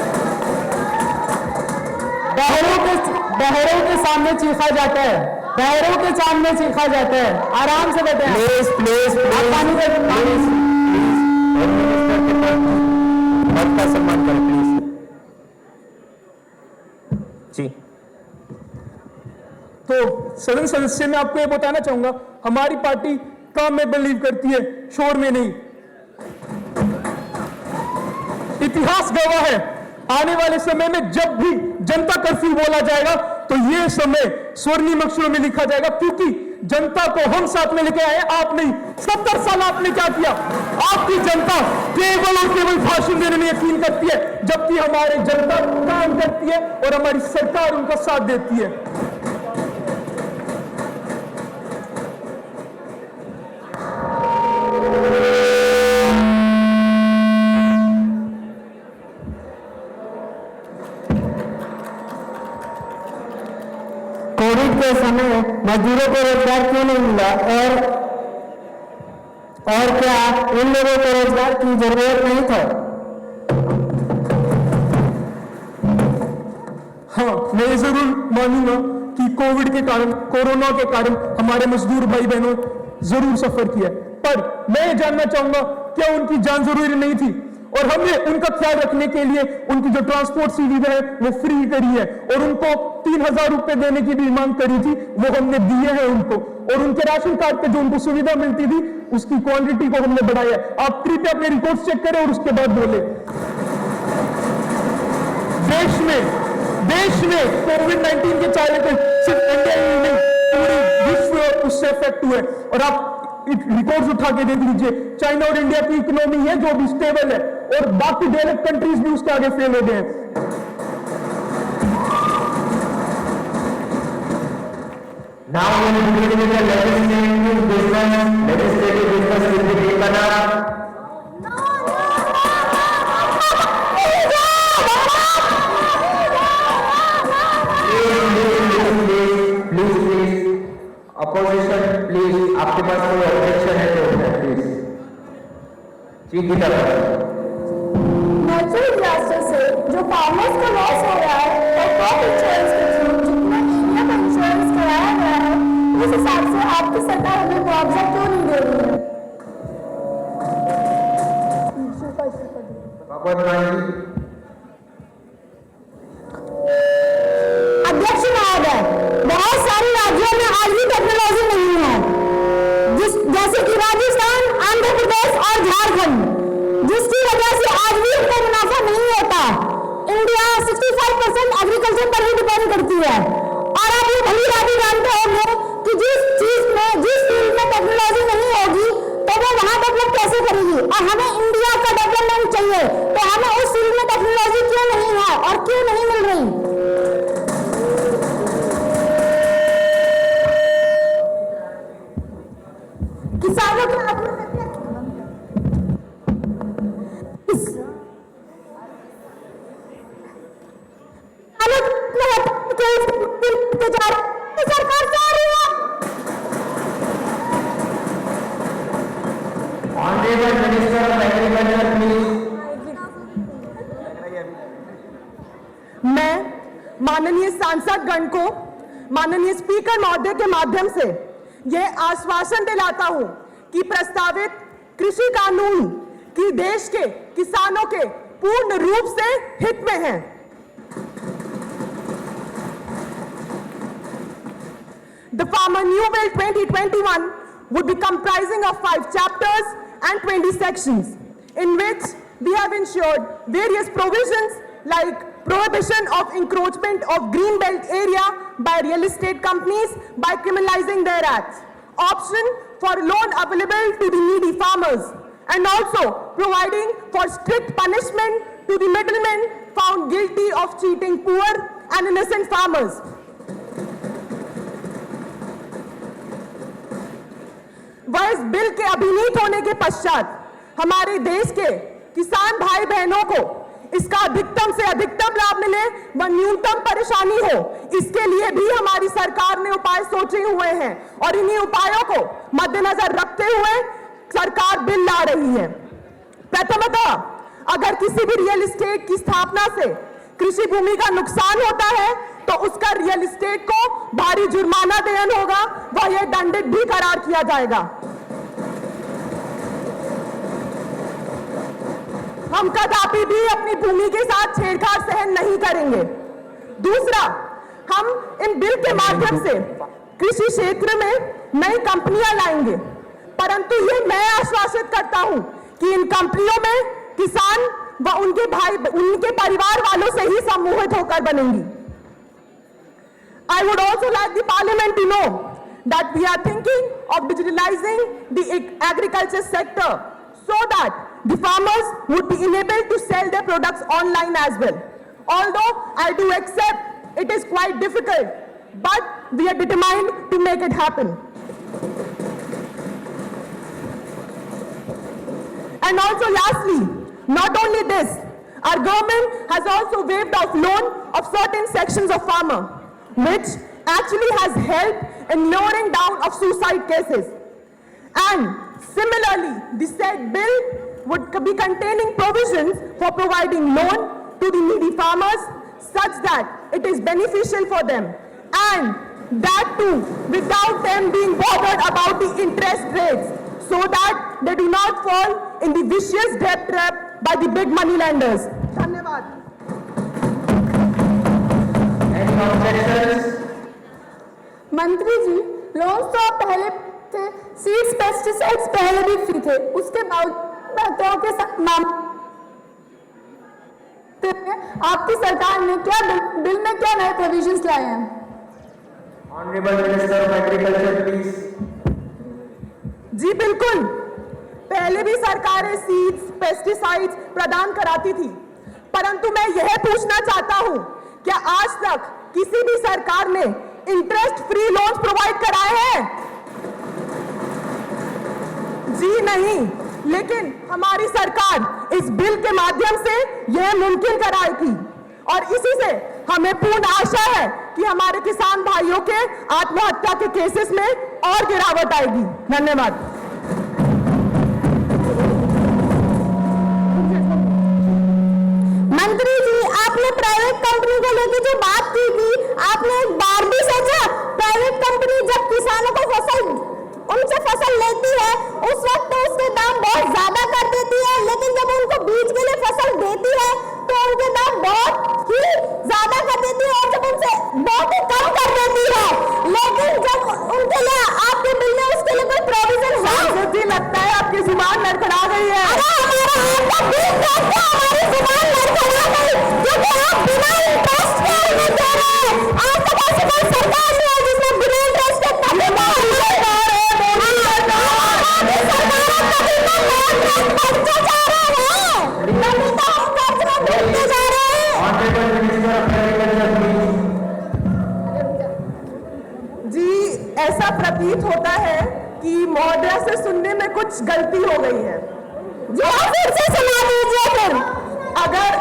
बहरों के सामने चीखा जाता है, बहरों के सामने चीखा जाता है, आराम से बैठे।
प्लीज
आप पानी दे
प्लीज होम मिनिस्टर के पद का सम्मान करें प्लीज जी।
तो सदन सदस्य, मैं आपको ये बताना चाहूंगा, हमारी पार्टी काम में बिलीव करती है, शोर में नहीं। इतिहास गवाह है, आने वाले समय में जब भी जनता कर्फ्यू बोला जाएगा तो ये समय स्वर्णिम अक्षरों में लिखा जाएगा, क्योंकि जनता को हम साथ में लेके आए, आप नहीं। 70 साल आपने क्या किया? आपकी जनता केवल और केवल भाषण देने में यकीन करती है, जबकि हमारी जनता काम करती है और हमारी सरकार उनका साथ देती है।
कोविड के समय मजदूरों को रोजगार क्यों नहीं मिला, और क्या उन लोगों को रोजगार की जरूरत नहीं था?
हाँ, मैं ये जरूर मानूंगा कि कोविड के कारण, कोरोना के कारण हमारे मजदूर भाई बहनों जरूर सफर किया, पर मैं ये जानना चाहूंगा, क्या उनकी जान जरूरी नहीं थी? और हमने उनका ख्याल रखने के लिए उनकी जो ट्रांसपोर्ट सुविधा है वो फ्री करी है, और उनको 3000 रुपए देने की भी मांग करी थी, वो हमने दिए हैं उनको, और उनके राशन कार्ड पे जो उनको सुविधा मिलती थी उसकी क्वांटिटी को हमने बढ़ाया है। आप कृपया अपने रिकॉर्ड्स चेक करें और उसके बाद बोले। देश में कोविड-19 के चाहे तो सिर्फ इंडिया ही नहीं, पूरे विश्व उससे इफेक्ट हुए, और आप रिकॉर्ड्स उठा के देख लीजिए, चाइना और इंडिया की इकोनॉमी है जो भी स्टेबल है, और बाकी डेवलप्ड कंट्रीज भी उसके आगे फेल हो गए हैं।
Now we will begin with the legislative business will be taken up. Please, opposition, please, आपके पास कोई ऑब्जेक्शन है तो प्लीज जी की तरफ।
नेचुरल डिजास्टर से जो फार्मर्स का लॉस हो रहा है और क्रॉप इंश्योरेंस के थ्रू जितना एरिया का इंश्योरेंस कराया गया है, उस हिसाब से आपकी सरकार हमें मुआवजा क्यों नहीं दे रही है?
भगवत मान जी।
है। और आप ये भली बात जानते होंगे कि जिस चीज में, जिस फील्ड में टेक्नोलॉजी नहीं होगी तो वो वहां डेवलप कैसे करेगी। और हमें इंडिया का डेवलपमेंट चाहिए, तो हमें उस फील्ड में टेक्नोलॉजी क्यों नहीं है और क्यों नहीं मिल रही। किसानों के सरकार से आ रही है।
Honourable minister of agriculture please.
मैं माननीय सांसद गण को माननीय स्पीकर महोदय के माध्यम से यह आश्वासन दिलाता हूं कि प्रस्तावित कृषि कानून की देश के किसानों के पूर्ण रूप से हित में है। The Farmer New Bill 2021 would be comprising of 5 chapters and 20 sections, in which we have ensured various provisions like prohibition of encroachment of green belt area by real estate companies by criminalizing their acts, option for loan available to the needy farmers, and also providing for strict punishment to the middlemen found guilty of cheating poor and innocent farmers. वह इस bill के अभिनीत होने के पश्चात हमारे देश के किसान भाई बहनों को इसका अधिकतम से अधिकतम लाभ मिले व न्यूनतम परेशानी हो, इसके लिए भी हमारी सरकार ने उपाय सोचे हुए हैं और इन्हीं उपायों को मद्देनजर रखते हुए सरकार बिल ला रही है। प्रथमतः अगर किसी भी रियल एस्टेट की स्थापना से कृषि भूमि का नुकसान होता है तो उसका रियल एस्टेट को भारी जुर्माना देना होगा व यह दंडित भी करार किया जाएगा। हम कदापि भी अपनी भूमि के साथ छेड़छाड़ सहन नहीं करेंगे। दूसरा, हम इन बिल के माध्यम से कृषि क्षेत्र में नई कंपनियां लाएंगे, परंतु ये मैं आश्वासित करता हूं कि इन कंपनियों में किसान व उनके भाई, उनके परिवार वालों से ही सम्मोहित होकर बनेंगी। I would also like the Parliament to know that we are thinking of digitalizing the agriculture sector so that the farmers would be enabled to sell their products online as well. Although I do accept it is quite difficult, but we are determined to make it happen. And also lastly, not only this, our government has also waived off loan of certain sections of farmer, which actually has helped in lowering down of suicide cases. And similarly, the said bill would be containing provisions for providing loan to the needy farmers such that it is beneficial for them, and that too without them being bothered about the interest rates, so that they do not fall in the vicious debt trap by the big money lenders. Dhanyavad.
मंत्री जी, loans तो आप पहले थे, seeds pesticides पहले भी free थे, उसके बावजूद के आपकी सरकार ने क्या बिल में क्या नए प्रोविजंस लाए हैं?
Honourable minister of agriculture please.
जी बिल्कुल, पहले भी सरकारें सीड्स पेस्टिसाइड्स प्रदान कराती थी, परंतु मैं यह पूछना चाहता हूं, क्या आज तक किसी भी सरकार ने इंटरेस्ट फ्री लोन्स प्रोवाइड कराए हैं? जी नहीं, लेकिन हमारी सरकार इस बिल के माध्यम से यह मुमकिन कराएगी और इसी से हमें पूर्ण आशा है कि हमारे किसान भाइयों के आत्महत्या के केसेस में और गिरावट आएगी। धन्यवाद।
मंत्री जी, आपने प्राइवेट कंपनी को लेकर जो बात की थी, आपने एक बार भी सोचा प्राइवेट कंपनी जब किसानों को उनसे फसल लेती है उस वक्त तो उसके दाम बहुत ज्यादा कर देती है, लेकिन जब उनको बीज के लिए फसल देती है तो उनके दाम बहुत ही ज्यादा कर देती है और जब उनसे बहुत ही कम कर देती है, लेकिन जब उनके लिए आपके बिल में उसके लिए कोई प्रोविजन है?
जी लगता है आपकी जुबान लड़खड़ा गई है।
अरे हमारा आपका बिल देखो, हमारी जुबान लड़खड़ा गई क्योंकि आप बिना इंटरेस्ट के हमें दे रहे हैं। आज तक
ऐसा प्रतीत होता है कि महोदया से सुनने में कुछ गलती हो गई है।
जी आप फिर से सुना दीजिए फिर।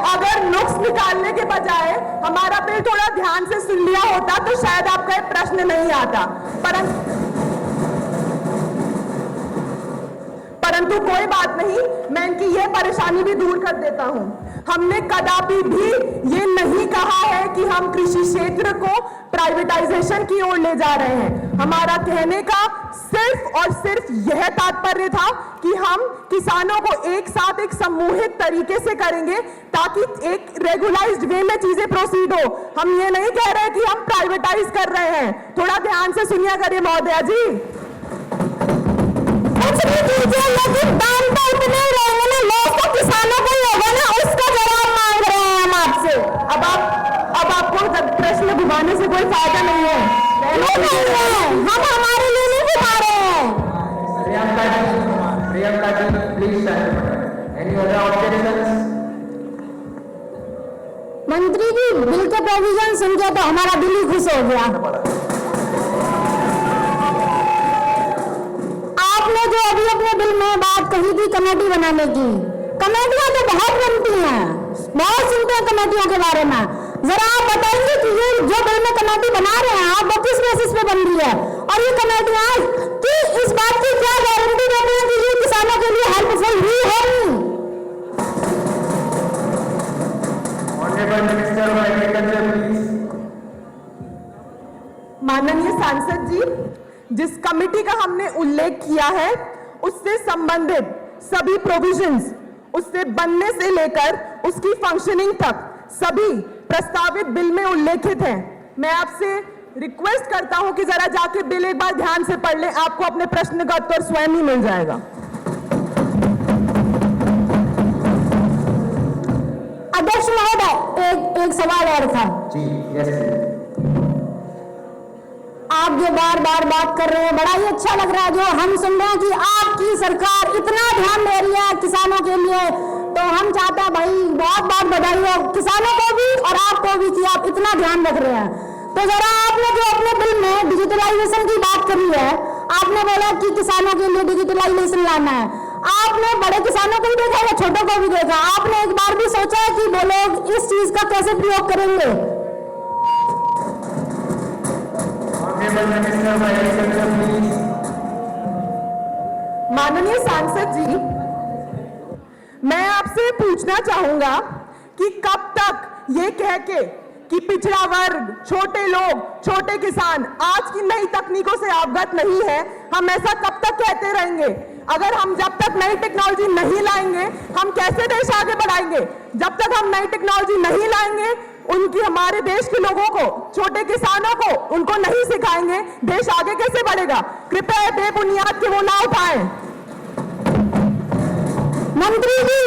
अगर नुक्स निकालने के बजाय हमारा बिल थोड़ा ध्यान से सुन लिया होता तो शायद आपका ये प्रश्न नहीं आता, परंतु कोई बात नहीं, मैं इनकी यह परेशानी भी दूर कर देता हूं। हमने कदापि भी ये नहीं कहा है कि हम कृषि क्षेत्र को प्राइवेटाइजेशन की ओर ले जा रहे हैं। हमारा कहने का सिर्फ और सिर्फ यह तात्पर्य था कि हम किसानों को एक साथ एक समूहित तरीके से करेंगे ताकि एक रेगुलाइज्ड वे में चीजें प्रोसीड हो। हम ये नहीं कह रहे कि हम प्राइवेटाइज कर रहे हैं। थोड़ा ध्यान से सुनिया करिए महोदया जी।
लेकिन दाम तो इतने ही रहेंगे ना, लोग तो किसानों को ही होगा ना, उसका जवाब मांग रहे हैं हम आपसे।
अब आपको प्रश्न घुमाने से कोई फायदा नहीं है।
हम हमारे लिए नहीं घुमा रहे हैं।
Priyanka ji please stand. Any other objections?
मंत्री जी बिल के प्रोविजन सुन के तो हमारा दिल ही खुश हो गया। आपने जो अभी अपने बिल में बात कही थी कमेटी बनाने की, कमेटियां तो बहुत बनती हैं, बहुत सुनते हैं कमेटियों के बारे में। जरा आप बताइए कि ये जो बिल में कमेटी बना रहे हैं आप, वो किस बेसिस पे बन रही है, और ये कमेटियां कि इस बात की क्या गारंटी देते हैं कि ये किसानों के लिए हेल्पफुल ही होंगी?
Honourable minister of agriculture please.
माननीय सांसद जी, जिस कमेटी का हमने उल्लेख किया है उससे संबंधित सभी प्रोविजंस, उससे बनने से लेकर उसकी फंक्शनिंग तक सभी प्रस्तावित बिल में उल्लेखित हैं। मैं आपसे रिक्वेस्ट करता हूं कि जरा जाके बिल एक बार ध्यान से पढ़ लें, आपको अपने प्रश्न का उत्तर स्वयं ही मिल जाएगा।
अध्यक्ष महोदय, एक सवाल और था
जी। यस,
आप जो बार बार बात कर रहे हैं बड़ा ही अच्छा लग रहा है, जो हम सुन रहे हैं कि आपकी सरकार इतना ध्यान दे रही है किसानों के लिए, तो हम चाहते हैं भाई बहुत बहुत बधाई हो किसानों को भी और आपको भी कि आप इतना ध्यान रख रहे हैं। तो जरा आपने जो अपने बिल में डिजिटलाइजेशन की बात करी है, आपने बोला कि किसानों के लिए डिजिटलाइजेशन लाना है। आपने बड़े किसानों को भी देखा या छोटों को भी देखा, आपने एक बार भी सोचा है कि वो लोग इस चीज का कैसे प्रयोग करेंगे?
माननीय सांसद जी, मैं आपसे पूछना चाहूंगा कि कब तक ये कह के कि पिछड़ा वर्ग, छोटे लोग, छोटे किसान आज की नई तकनीकों से अवगत नहीं है, हम ऐसा कब तक कहते रहेंगे? अगर हम जब तक नई टेक्नोलॉजी नहीं लाएंगे हम कैसे देश आगे बढ़ाएंगे? जब तक हम नई टेक्नोलॉजी नहीं लाएंगे, उनकी हमारे देश के लोगों को, छोटे किसानों को उनको नहीं सिखाएंगे, देश आगे कैसे बढ़ेगा? कृपया बेबुनियाद के वो ना उठाएं।
मंत्री जी,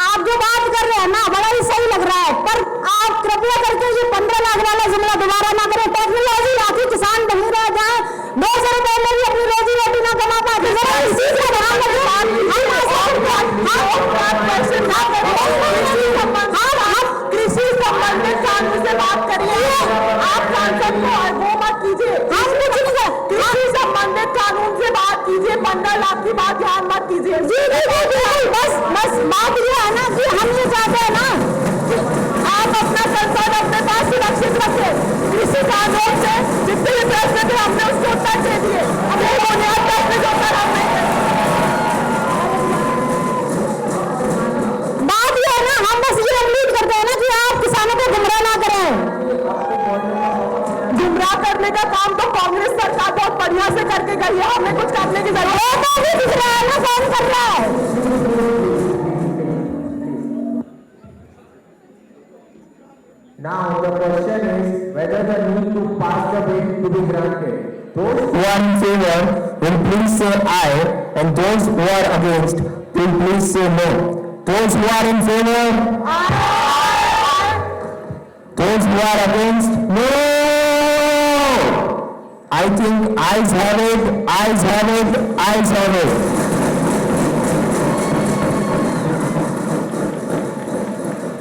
आप जो बात कर रहे हैं ना बड़ा ही सही लग रहा है, पर आप कृपया करके ये 15 लाख वाला जुमला दोबारा ना करें। टेक्नोलॉजी लाके किसान बनी रह जाए, 200 रुपए में भी अपनी रोजी रोटी ना कमा पाते, जरा इसी का ध्यान रखें।
कृषि संबंधित कानून से बात करिए, आप सांसद को वो मत कीजिए। कृषि संबंधित कानून से बात कीजिए, 15 लाख की बात ध्यान मत कीजिए।
बस बात ये है ना कि हम ये चाहते हैं ना कि
आप अपना संसद अपने पास सुरक्षित रखें। कृषि कानून से जितने भी प्रश्न थे हमने उसके उत्तर दे दिए, हमें बुनियाद प्रश्न जो उत्तर हम नहीं देंगे।
बात ये है ना, हम बस ये उम्मीद करते हैं ना कि आप किसानों को गुमराह ना करें।
गुमराह करने का काम तो कांग्रेस सरकार बहुत बढ़िया से करके गई है, हमें कुछ करने की जरूरत है।
दिख रहा है ना कौन कर रहा है।
Now the question is whether the need to pass the bill to be granted. Those who are in favor will please say aye, and those who are against will please say no. Those who are in favor, aye. Those who are against, no. I think ayes have it, ayes have it, ayes have it.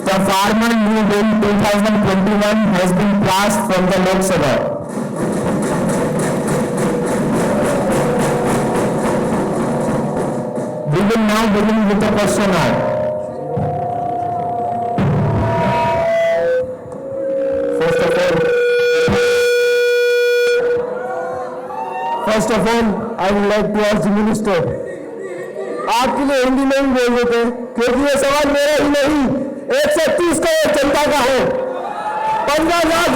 The Farmer New Bill 2021 has been passed from the Lok Sabha.
will now begin with the question hour. First of all, I would like to ask the minister. आपके लिए हिंदी में ही बोल देते क्योंकि ये सवाल मेरा ही नहीं 130 करोड़ जनता का है। 15 लाख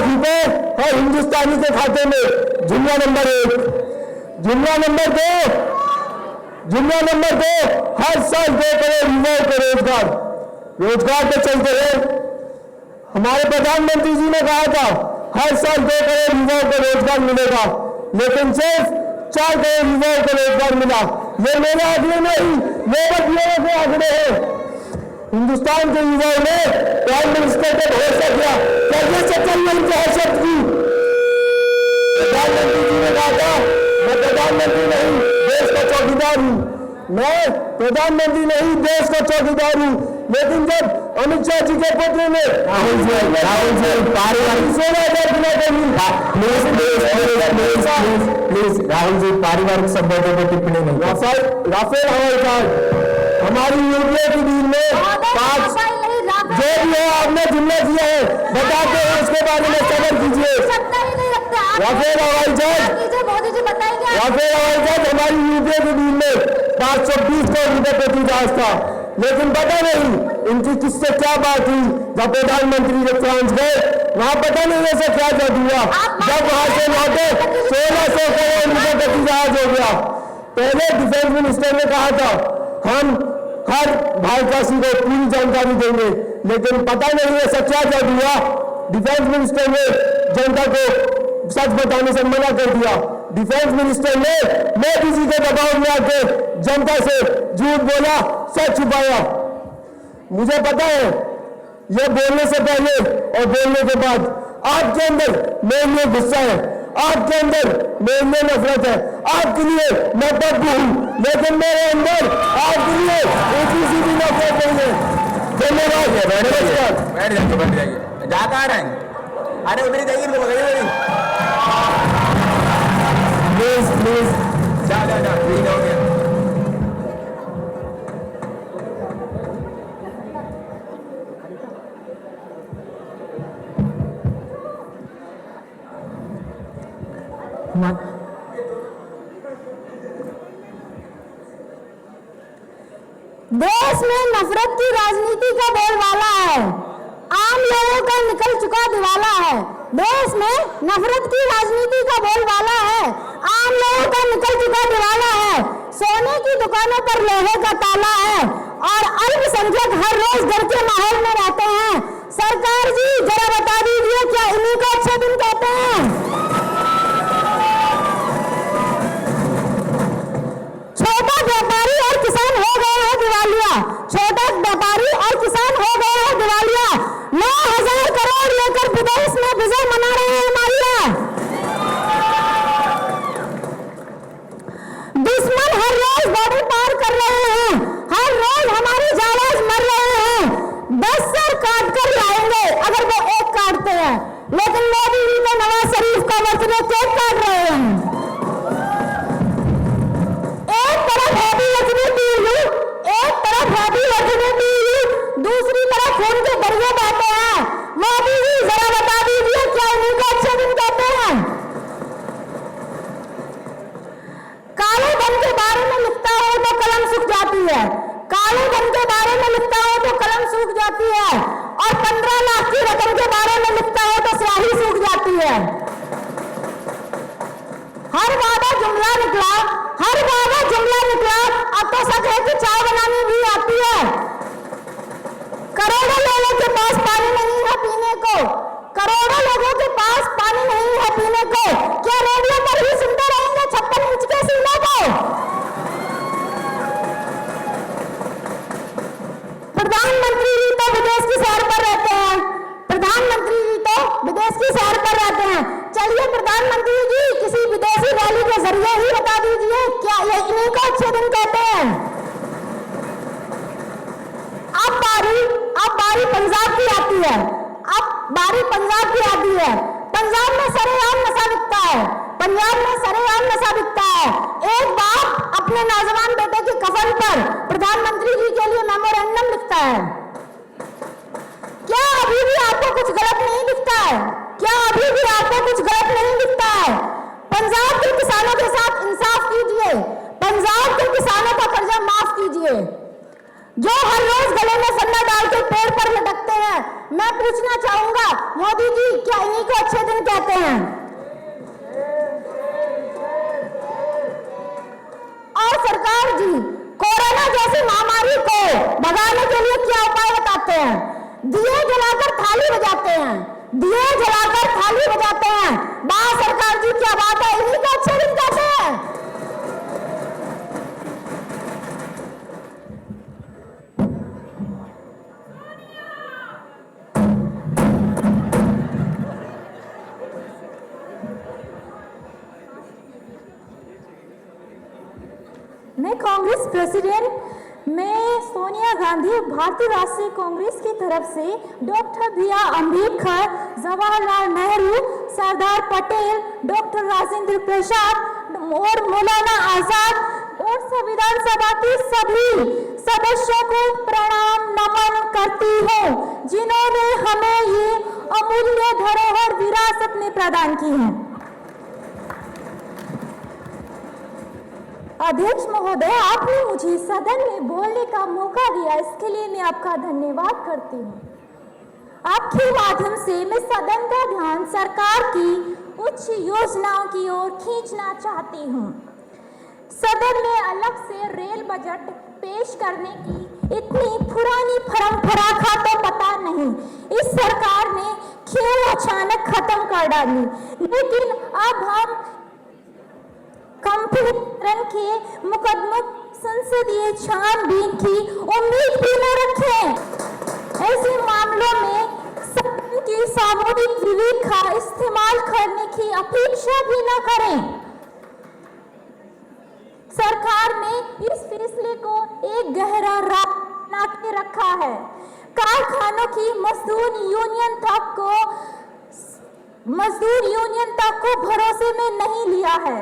रुपए हर हिंदुस्तानी के खाते में। जुमला नंबर 1। जुमला नंबर 2, हर साल 2 करोड़ युवाओं को रोजगार पे चलते हैं। हमारे प्रधानमंत्री जी ने कहा था हर साल 2 करोड़ युवाओं को रोजगार मिलेगा, लेकिन सिर्फ 4 करोड़ युवाओं को रोजगार मिला। ये मेरे आंकड़े नहीं, मेरे लोगों के आंकड़े हैं। हिंदुस्तान के युवाओं ने प्राइम मिनिस्टर को भरोसा किया, कैसे सच्चाई है उनके हर शब्द की। प्रधानमंत्री जी ने कहा था मैं प्रधानमंत्री नहीं देश का चौकीदार हूँ, मैं प्रधानमंत्री नहीं देश का चौकीदार हूँ। लेकिन जब अमित शाह जी के पुत्र ने राहुल जी पारिवारिक 16,000 प्लीज राहुल जी पारिवारिक संबंधों पर टिप्पणी नहीं। राफेल हवाई जहाज हमारी यूपीए की डील में 5 जो भी है आपने जुमला किया है बताते हैं उसके बारे में सबर कीजिए। राफेल हवाई जहाज हमारी यूपीए की डील में 520 करोड़ रुपए प्रति जहाज था, लेकिन पता नहीं इनकी किससे क्या बात हुई। जब प्रधानमंत्री जब फ्रांस गए वहां पता नहीं ऐसा क्या जादू हुआ, जब वहां से लौटे 1600 करोड़ रुपए प्रति जहाज हो गया। पहले डिफेंस मिनिस्टर ने कहा था हम हर भारतवासी को पूरी जानकारी देंगे, लेकिन पता नहीं ऐसा क्या जादू हुआ। डिफेंस मिनिस्टर ने जनता को सच बताने से मना कर दिया। डिफेंस मिनिस्टर ने मोदी जी के दबाव में आकर जनता से झूठ बोला, सच छुपाया। मुझे पता है ये बोलने से पहले और बोलने के बाद आपके अंदर मेरे लिए गुस्सा है, आपके अंदर मेरे लिए नफरत है। आपके लिए मैं पप्पू हूँ, लेकिन मेरे अंदर आपके लिए एक सीधी नफरत नहीं है। धन्यवाद।
बैठ जाइए। जाता आ रहे हैं, अरे उधर ही जाइए,
प्लीज
जा ठीक हो गया।
देश में नफरत की राजनीति का बोलबाला है, आम लोगों का निकल चुका दिवाला है। देश में नफरत की राजनीति का बोलबाला है, आम लोगों का निकल चुका दिवाला है। सोने की दुकानों पर लोहे का ताला है और अल्पसंख्यक हर रोज डर के माहौल में रहते हैं। सरकार जी जरा बता दीजिए क्या इन्हीं को अच्छे दिन कहते हैं? छोटा व्यापारी और किसान हो गए हैं दिवालिया, छोटा व्यापारी और किसान हो गए हैं दिवालिया। 9,000 करोड़ लेकर विदेश में विजय मना रहे हैं मालिया। दुश्मन हर रोज बॉर्डर पार कर रहे हैं, हर रोज हमारी जाबाज मर रहे हैं। 10 सर काट कर लाएंगे अगर वो एक काटते हैं, लेकिन मोदी जी तो नवाज शरीफ का वचन केक काट रहे हैं। दूसरी तरफ खून के दरिया बहते हैं। मोदी जी जरा बता दीजिए क्या इन्हीं को अच्छे दिन कहते हैं? काले धन के बारे में लिखता हो तो कलम सूख जाती है, काले धन के बारे में लिखता हो तो कलम सूख जाती है, और 15 लाख की रकम के बारे में लिखता हो तो स्याही सूख जाती है। हर वादा जुमला निकला, हर वादा जुमला निकला। अब तो सच है कि चाय बनानी भी आती है। करोड़ों लोगों के पास पानी नहीं है पीने को, करोड़ों लोगों के पास पानी नहीं है पीने को। क्या रेडियो पर ही सुनते रहेंगे 56 इंच के सीने को? प्रधानमंत्री जी तो विदेश की सैर पर रहते हैं, प्रधानमंत्री जी तो विदेश की सैर पर रहते हैं। चलिए प्रधानमंत्री जी किसी विदेशी रैली के जरिए ही बता दीजिए क्या ये इन्हीं को अच्छे दिन कहते हैं? अब बारी पंजाब की आती है, अब बारी पंजाब की आती है। पंजाब में सरेआम नशा बिकता है, पंजाब में सरेआम नशा बिकता है। एक बाप अपने नौजवान बेटे की कफन पर प्रधानमंत्री जी के लिए मेमोरेंडम लिखता है। क्या अभी भी आपको कुछ गलत नहीं दिखता है? क्या अभी भी आपको कुछ गलत नहीं दिखता है? पंजाब के किसानों के साथ इंसाफ कीजिए, पंजाब के किसानों का कर्जा माफ कीजिए, जो हर रोज गले में सन्ना डाल के पेड़ पर लटकते हैं। मैं पूछना चाहूंगा, मोदी जी क्या इन्हीं को अच्छे दिन कहते हैं? और सरकार जी कोरोना जैसी महामारी को भगाने के लिए क्या उपाय बताते हैं? दिए जलाकर थाली बजाते हैं, दिए जलाकर थाली बजाते हैं। बात सरकार जी क्या बात है, इन्हीं को अच्छे दिन कहते हैं।
मैं कांग्रेस प्रेसिडेंट मैं सोनिया गांधी भारतीय राष्ट्रीय कांग्रेस की तरफ से doctor B.R. Ambedkar, Jawaharlal Nehru, Sardar Patel, doctor Rajendra Prasad और मौलाना आजाद और संविधान सभा के सभी सदस्यों को प्रणाम नमन करती हूँ, जिन्होंने हमें ये अमूल्य धरोहर विरासत में प्रदान की है। अध्यक्ष महोदय, आपने मुझे सदन में बोलने का मौका दिया, इसके लिए मैं आपका धन्यवाद करती हूँ। आपके माध्यम से मैं सदन का ध्यान सरकार की उच्च योजनाओं की ओर खींचना चाहती हूँ। सदन में अलग से रेल बजट पेश करने की इतनी पुरानी परंपरा का तो पता नहीं, इस सरकार ने क्यों अचानक खत्म कर डाली। लेकिन अब हम कंपनीकरण के मुकदमों संसदीय छानबीन की उम्मीद भी न रखें। ऐसे मामलों में सदन की सामूहिक विवेक का इस्तेमाल करने की अपेक्षा भी न करें। सरकार ने इस फैसले को एक गहरा राग बना के रखा है। कारखानों की मजदूर यूनियन तक को भरोसे में नहीं लिया है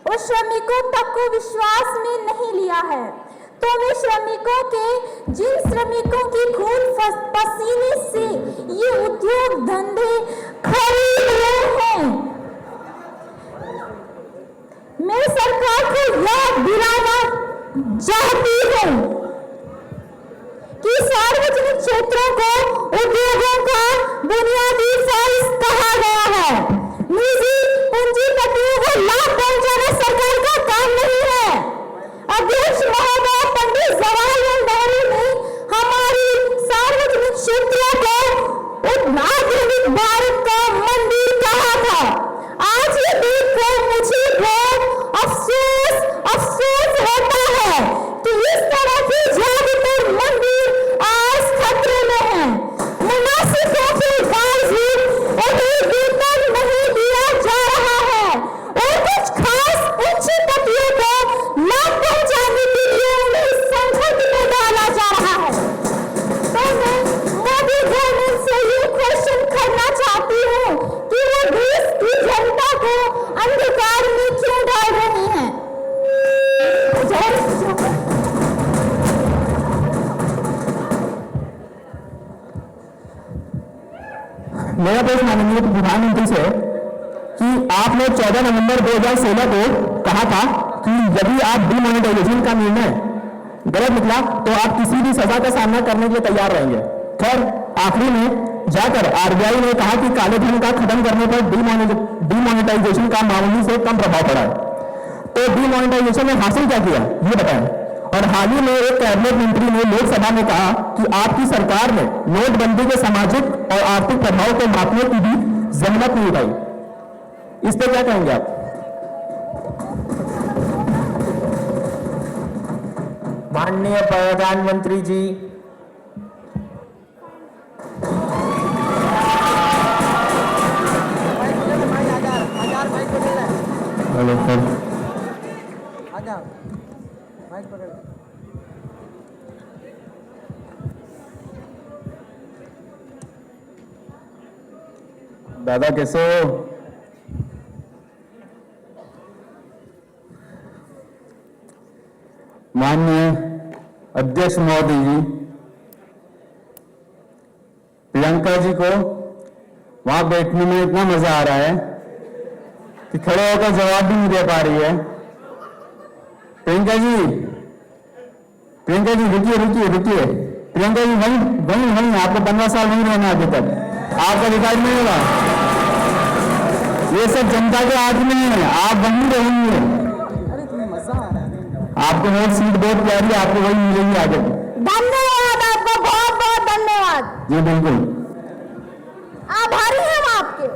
और श्रमिकों तक को विश्वास में नहीं लिया है। तो मैं श्रमिकों के, जिन श्रमिकों की खून पसीने से ये उद्योग धंधे खरीद रहे हैं, मैं सरकार को याद दिलाना चाहती हूँ कि सार्वजनिक क्षेत्रों को उद्योगों का बुनियादी साइज कहा गया है। निजी पूंजीपतियों को लाभ पहुंचाना सरकार का काम नहीं है। अध्यक्ष महोदय, पंडित जवाहरलाल नेहरू ने हमारी सार्वजनिक क्षेत्रों को आधुनिक भारत का मंदिर कहा था। आज ये देखकर मुझे बहुत अफसोस होता है कि इस तरह के ज्यादातर मंदिर आज खतरे में हैं। मुनासिबों के बावजूद उन्हें वेतन नहीं दिया जा रहा है और कुछ खास पूंजीपतियों को लाभ पहुंचाने के लिए उन्हें संकट में डाला जा रहा है। तो मैं मोदी गवर्नमेंट से ये क्वेश्चन करना चाहती हूँ कि वो देश की जनता को अंधकार में क्यों डाल रही है।
मेरा प्रश्न माननीय प्रधानमंत्री से कि आपने 14 नवंबर 2016 को कहा था कि यदि आप डिमोनेटाइजेशन का निर्णय गलत निकला तो आप किसी भी सजा का सामना करने के लिए तैयार रहेंगे। खैर, आखिरी में जाकर आरबीआई ने कहा कि काले धन का खत्म करने पर डिमोनेटाइजेशन का मामूली से कम प्रभाव पड़ा है। तो डिमोनेटाइजेशन ने हासिल क्या किया, ये बताएं। और हाल ही में एक कैबिनेट मंत्री ने लोकसभा में कहा कि आपकी सरकार ने नोटबंदी के सामाजिक और आर्थिक प्रभाव को मापने की भी जहमत नहीं उठाई। इस पर क्या कहेंगे आप? माननीय प्रधानमंत्री जी, हेलो सर, दादा कैसे हो?
अध्यक्ष महोदय जी, प्रियंका जी को वहां बैठने में इतना मजा आ रहा है कि खड़े होकर जवाब भी नहीं दे पा रही है। प्रियंका जी रुकिए। प्रियंका जी वहीं आपको 15 साल नहीं रहना आगे तक, आपका रिकॉर्ड नहीं होगा। ये सब जनता के हाथ में है, आप वहीं रहेंगे। आपको वो सीट बहुत प्यारी है, आपको वही मिलेगी आगे।
धन्यवाद आपका, बहुत बहुत धन्यवाद।
जी बिल्कुल,
आभारी हैं हम आपके।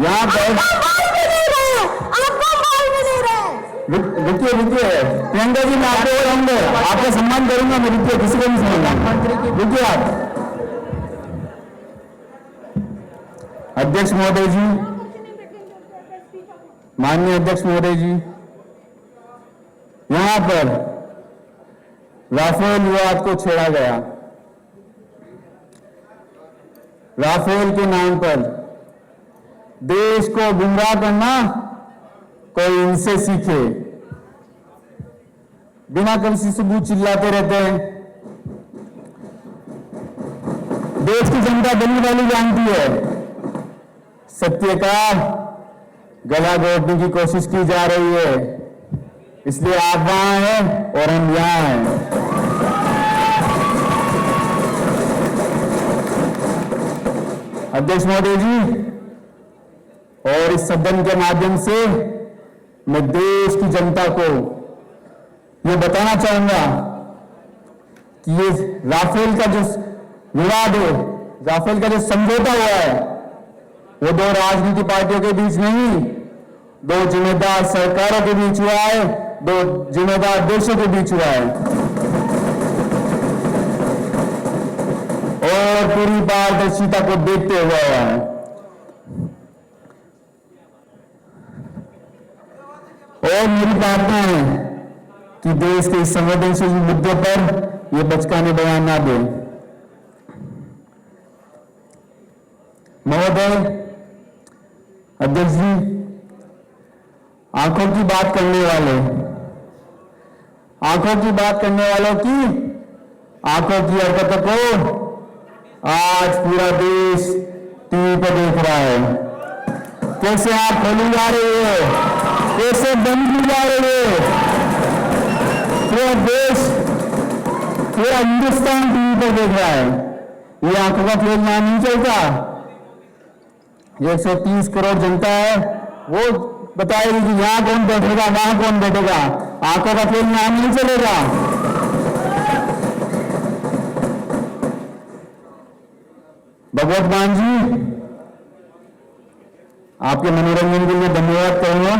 यहाँ
आपको बोल भी नहीं रहे।
रुकिए प्रियंका जी, मैं आपको रहूंगा, आपका सम्मान करूंगा मैं। रुकिए, किसी को नहीं समझना, रुकिए आप। अध्यक्ष महोदय जी, माननीय अध्यक्ष महोदय जी, यहां पर राफेल विवाद को छेड़ा गया। राफेल के नाम पर देश को गुमराह करना कोई इनसे सीखे। बिना किसी सबूत चिल्लाते रहते हैं। देश की जनता बनी वाली जानती है, सत्य का गला घोटने की कोशिश की जा रही है, इसलिए आप वहां हैं और हम यहां हैं। अध्यक्ष महोदय जी, और इस सदन के माध्यम से मैं देश की जनता को यह बताना चाहूंगा कि ये राफेल का जो विवाद है, राफेल का जो समझौता हुआ है, वो दो राजनीतिक पार्टियों के बीच नहीं, दो जिम्मेदार सरकारों के बीच हुआ है, दो जिम्मेदार देशों के बीच हुआ है, और पूरी पारदर्शिता को देखते हुए हुआ है। और मेरी प्रार्थना है कि देश के इस संवेदनशील मुद्दे पर यह बचकाने बयान ना दे। महोदय, अध्यक्ष जी, आंखों की बात करने वालों की आंखों की हरकतों को आज पूरा देश टीवी पर देख रहा है। कैसे आप खोली जा रही है, कैसे बंद की जा रही है, पूरा देश, पूरा हिंदुस्तान टीवी पर देख रहा है। ये आंखों का खेल यहाँ नहीं चलता। 130 करोड़ जनता है, वो बताएगी कि यहाँ कौन बैठेगा, वहां कौन बैठेगा। आंखों का खेल यहाँ नहीं चलेगा। भगवत मान जी, आपके मनोरंजन के लिए धन्यवाद करूंगा।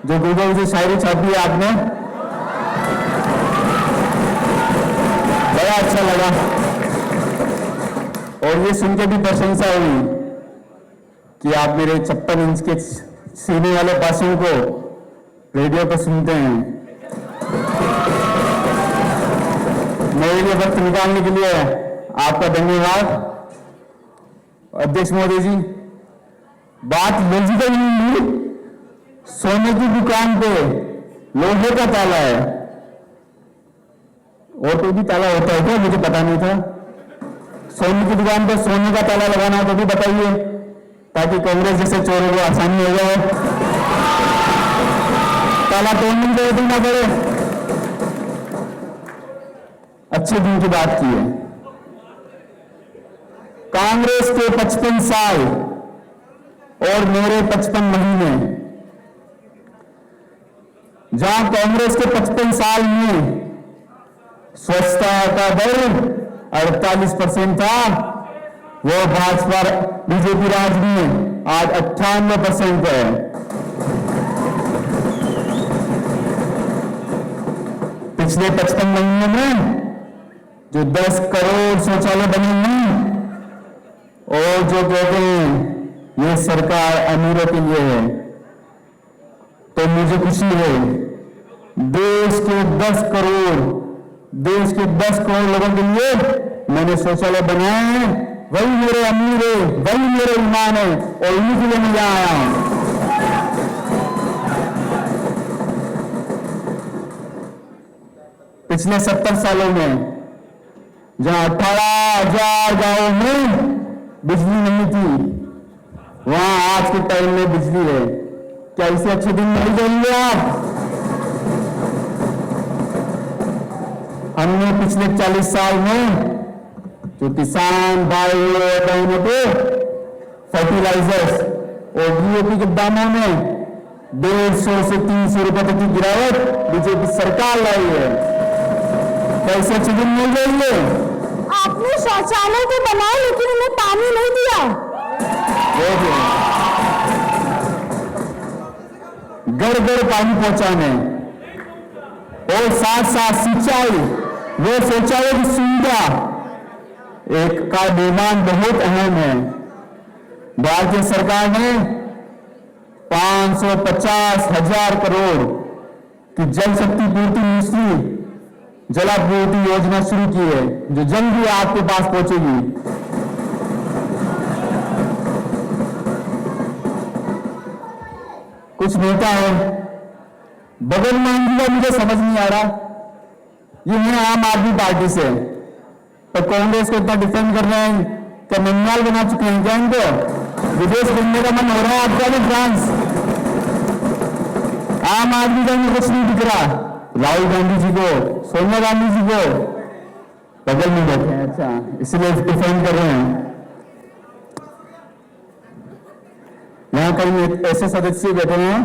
जो गूगल से शायरी छापी है आपने, बड़ा अच्छा लगा, और ये सुन के भी प्रशंसा हुई कि आप मेरे 56 इंच के सीने वाले भाषण को रेडियो पर सुनते हैं। मेरे लिए वक्त निकालने के लिए आपका धन्यवाद। अध्यक्ष महोदय जी, बात लॉजिकल नहीं, सोने की दुकान पे लोहे का ताला है, और कोई भी ताला होता है क्या, मुझे पता नहीं था। सोने की दुकान पर सोने का ताला लगाना हो तो भी बताइए, ताकि कांग्रेस जैसे चोरों को आसानी हो जाए, ताला तोड़ने की जरूरत ना पड़े। अच्छे दिन की बात की है। कांग्रेस के 55 साल और मेरे 55 महीने, जहां कांग्रेस के 55 साल में स्वच्छता का दर 48% था, वो भाजपा बीजेपी राज में आज 98% है। पिछले 55 महीने में जो 10 करोड़ शौचालय बने हैं, और जो कहते हैं ये सरकार अमीरों के लिए है, तो मुझे खुशी है। देश के 10 करोड़ लोगों के लिए मैंने शौचालय बनाए हैं। वही मेरे अमीर है, वही मेरे ईमान है, और उन्हीं के लिए मैं यहाँ आया हूं। पिछले 70 सालों में जहां 18,000 गांवों में बिजली नहीं थी, वहां आज के टाइम में बिजली है। क्या इससे अच्छे दिन नहीं जाएंगे आप? हमने पिछले 40 साल में जो किसान भाई और बहनों को फर्टिलाइजर्स और डीएपी के दामों में 150 से 300 रुपए तक की गिरावट बीजेपी सरकार लाई है। कैसे अच्छे दिन मिल जाएंगे?
आपने शौचालय तो बनाए लेकिन उन्हें पानी नहीं दिया।
घर घर पानी पहुंचाने और साथ साथ सिंचाई, वो शौचालय की सुविधा एक का निर्माण बहुत अहम है। भारतीय सरकार ने 550,000 करोड़ की जल शक्ति पूर्ति मिनिस्ट्री जलापूर्ति योजना शुरू की है, जो जल्द ही आपके पास पहुंचेगी। कुछ नेता है बगल मांगी का, मुझे समझ नहीं आ रहा। ये है आम आदमी पार्टी से, तो कांग्रेस को इतना डिफेंड कर रहे हैं, क्या ननियाल बना चुके हैं क्या इनको? विदेश घूमने का मन हो रहा है आपका भी? फ्रांस। आम आदमी का कुछ नहीं दिख रहा। राहुल गांधी जी को, सोनिया गांधी जी को बगल में बैठे हैं, अच्छा इसलिए डिफेंड कर रहे हैं। यहां कई ऐसे सदस्य बैठे हैं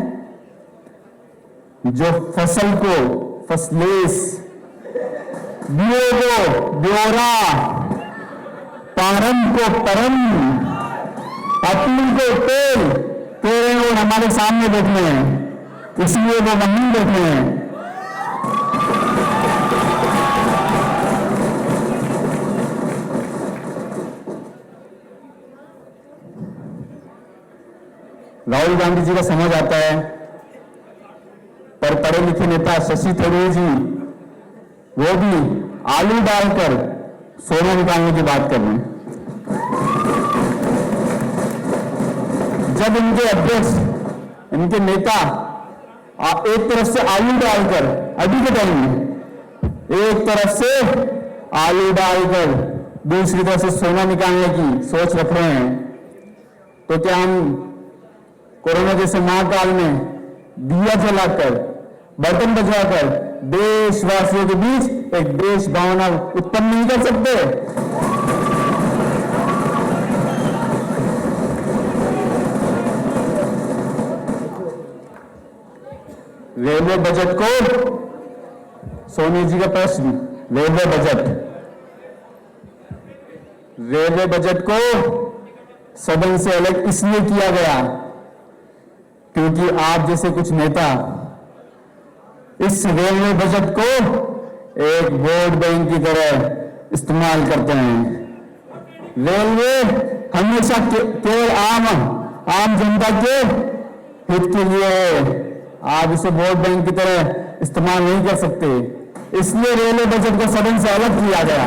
जो फसल को फसलेस, बियो को ब्योरा, पारम को परम, अपनी को तेल कह रहे हैं और हमारे सामने बैठे हैं, इसलिए वो वहीं बैठे हैं। राहुल गांधी जी का समझ आता है, पर पढ़े लिखे नेता शशि थरूर जी वो भी आलू डालकर सोना निकालने की बात कर रहे हैं। जब इनके अध्यक्ष, इनके नेता एक तरफ से आलू डालकर, अभी के टाइम में एक तरफ से आलू डालकर दूसरी तरफ से सोना निकालने की सोच रख रहे हैं, तो क्या हम कोरोना जैसे महाकाल में दिया जलाकर, बर्तन बजाकर देशवासियों के बीच एक देश भावना उत्पन्न नहीं कर सकते? रेलवे बजट को, सोनी जी का प्रश्न, रेलवे बजट को सदन से अलग इसलिए किया गया क्योंकि आप जैसे कुछ नेता इस रेलवे बजट को एक वोट बैंक की तरह इस्तेमाल करते हैं। रेलवे हमेशा केवल आम जनता के हित के लिए है, आप इसे वोट बैंक की तरह इस्तेमाल नहीं कर सकते, इसलिए रेलवे बजट को सदन से अलग किया गया।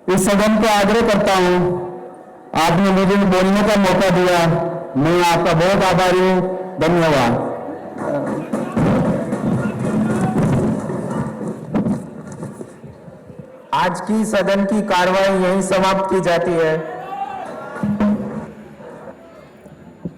इस सदन को आग्रह करता हूं, आपने मुझे बोलने का मौका दिया, मैं आपका बहुत आभारी हूं। धन्यवाद।
आज की सदन की कार्रवाई यहीं समाप्त की जाती है।